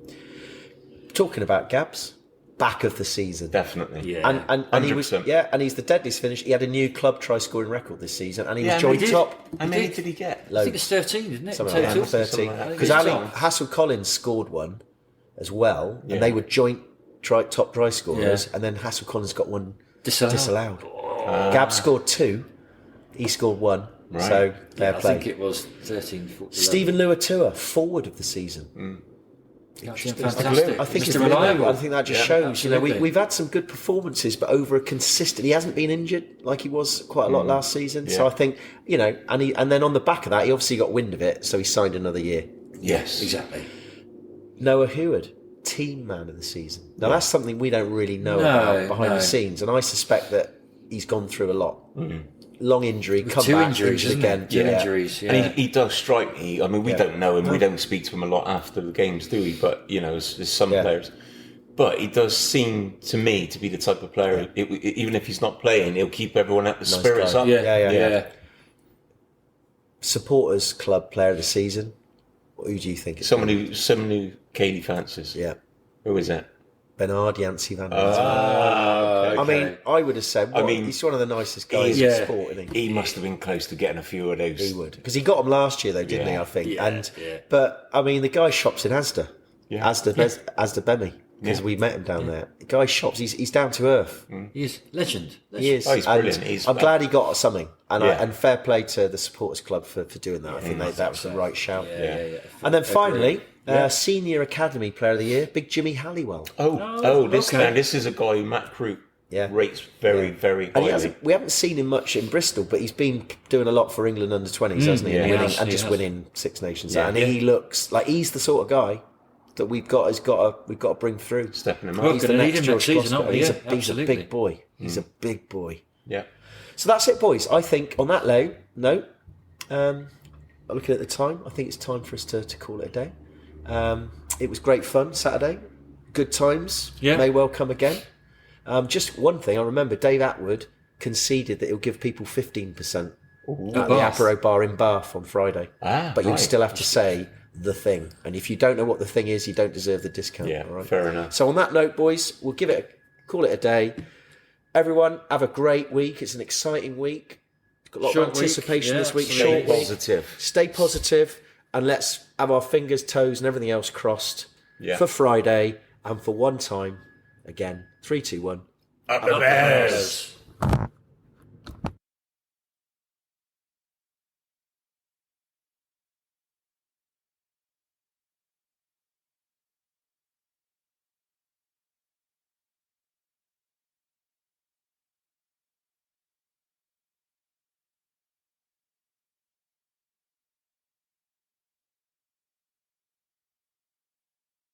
Speaker 1: talking about Gabs, back of the season,
Speaker 2: definitely.
Speaker 1: Yeah, and he was and he's the deadliest finish. He had a new club try scoring record this season, and he was joint top.
Speaker 2: How many did he get?
Speaker 3: I think it's 13, isn't it?
Speaker 1: Something like 13. Because Hassel Collins scored one as well, and they were joint top try scorers, and then Hassel Collins got one disallowed. Gab scored 2, he scored 1.
Speaker 2: Right.
Speaker 1: So fair play.
Speaker 3: I think it was 13. 14,
Speaker 1: Stephen Luatua, forward of the season.
Speaker 3: Fantastic.
Speaker 1: I think
Speaker 3: it's
Speaker 1: reliable. I think that just shows. You know, we've had some good performances, but over a consistent. He hasn't been injured like he was quite a lot last season. So I think and then on the back of that, he obviously got wind of it, so he signed another year.
Speaker 2: Yes,
Speaker 3: exactly.
Speaker 1: Noah Heward, team man of the season. Now that's something we don't really know about behind the scenes, and I suspect that he's gone through a lot. Long injury, come
Speaker 3: two
Speaker 1: back,
Speaker 3: injuries
Speaker 1: again.
Speaker 3: Two injuries,
Speaker 2: And he does strike me. I mean, we don't know him. We don't speak to him a lot after the games, do we? But, you know, there's some players. But he does seem to me to be the type of player, even if he's not playing, he'll keep everyone at the spirits up.
Speaker 1: Yeah. Supporters Club Player of the Season. Who do you think?
Speaker 2: Someone who Kaylee fancies.
Speaker 1: Yeah.
Speaker 2: Who is it?
Speaker 1: Bernard Yancey van
Speaker 2: okay.
Speaker 1: I mean, I would have said, he's one of the nicest guys in sport, isn't he?
Speaker 2: He must have been close to getting a few of those.
Speaker 1: He would. Because he got them last year, though, didn't he, I think? But, I mean, the guy shops in Asda. Asda Bemi. Because we met him down there. The guy shops, he's down to earth.
Speaker 3: He's legend.
Speaker 1: He is.
Speaker 2: Oh, he's brilliant.
Speaker 1: I'm glad he got something. And fair play to the Supporters Club for doing that. I think that was the right shout. And then finally... Senior Academy Player of the Year, Big Jimmy Halliwell.
Speaker 2: This is a guy who Matt Crook rates very, very highly.
Speaker 1: We haven't seen him much in Bristol, but he's been doing a lot for England under 20s, hasn't he? Winning Six Nations. And he looks like he's the sort of guy that we've got to bring through.
Speaker 2: Stepping him up.
Speaker 1: He's the next George Glasgow. He's a big boy. He's a big boy.
Speaker 2: Yeah.
Speaker 1: So that's it, boys. I think on that low note, looking at the time, I think it's time for us to call it a day. It was great fun Saturday. Good times. May well come again. Just one thing, I remember Dave Atwood conceded that he'll give people 15% at the Apero Bar in Bath on Friday. But you'd still have to say the thing. And if you don't know what the thing is, you don't deserve the discount.
Speaker 2: Yeah,
Speaker 1: all right?
Speaker 2: fair enough.
Speaker 1: So on that note, boys, we'll call it a day. Everyone, have a great week. It's an exciting week. Got a lot of anticipation this week.
Speaker 2: Stay positive.
Speaker 1: Stay positive. And let's have our fingers, toes, and everything else crossed for Friday. And for one time, again, 3, 2, 1.
Speaker 2: Up the Bears!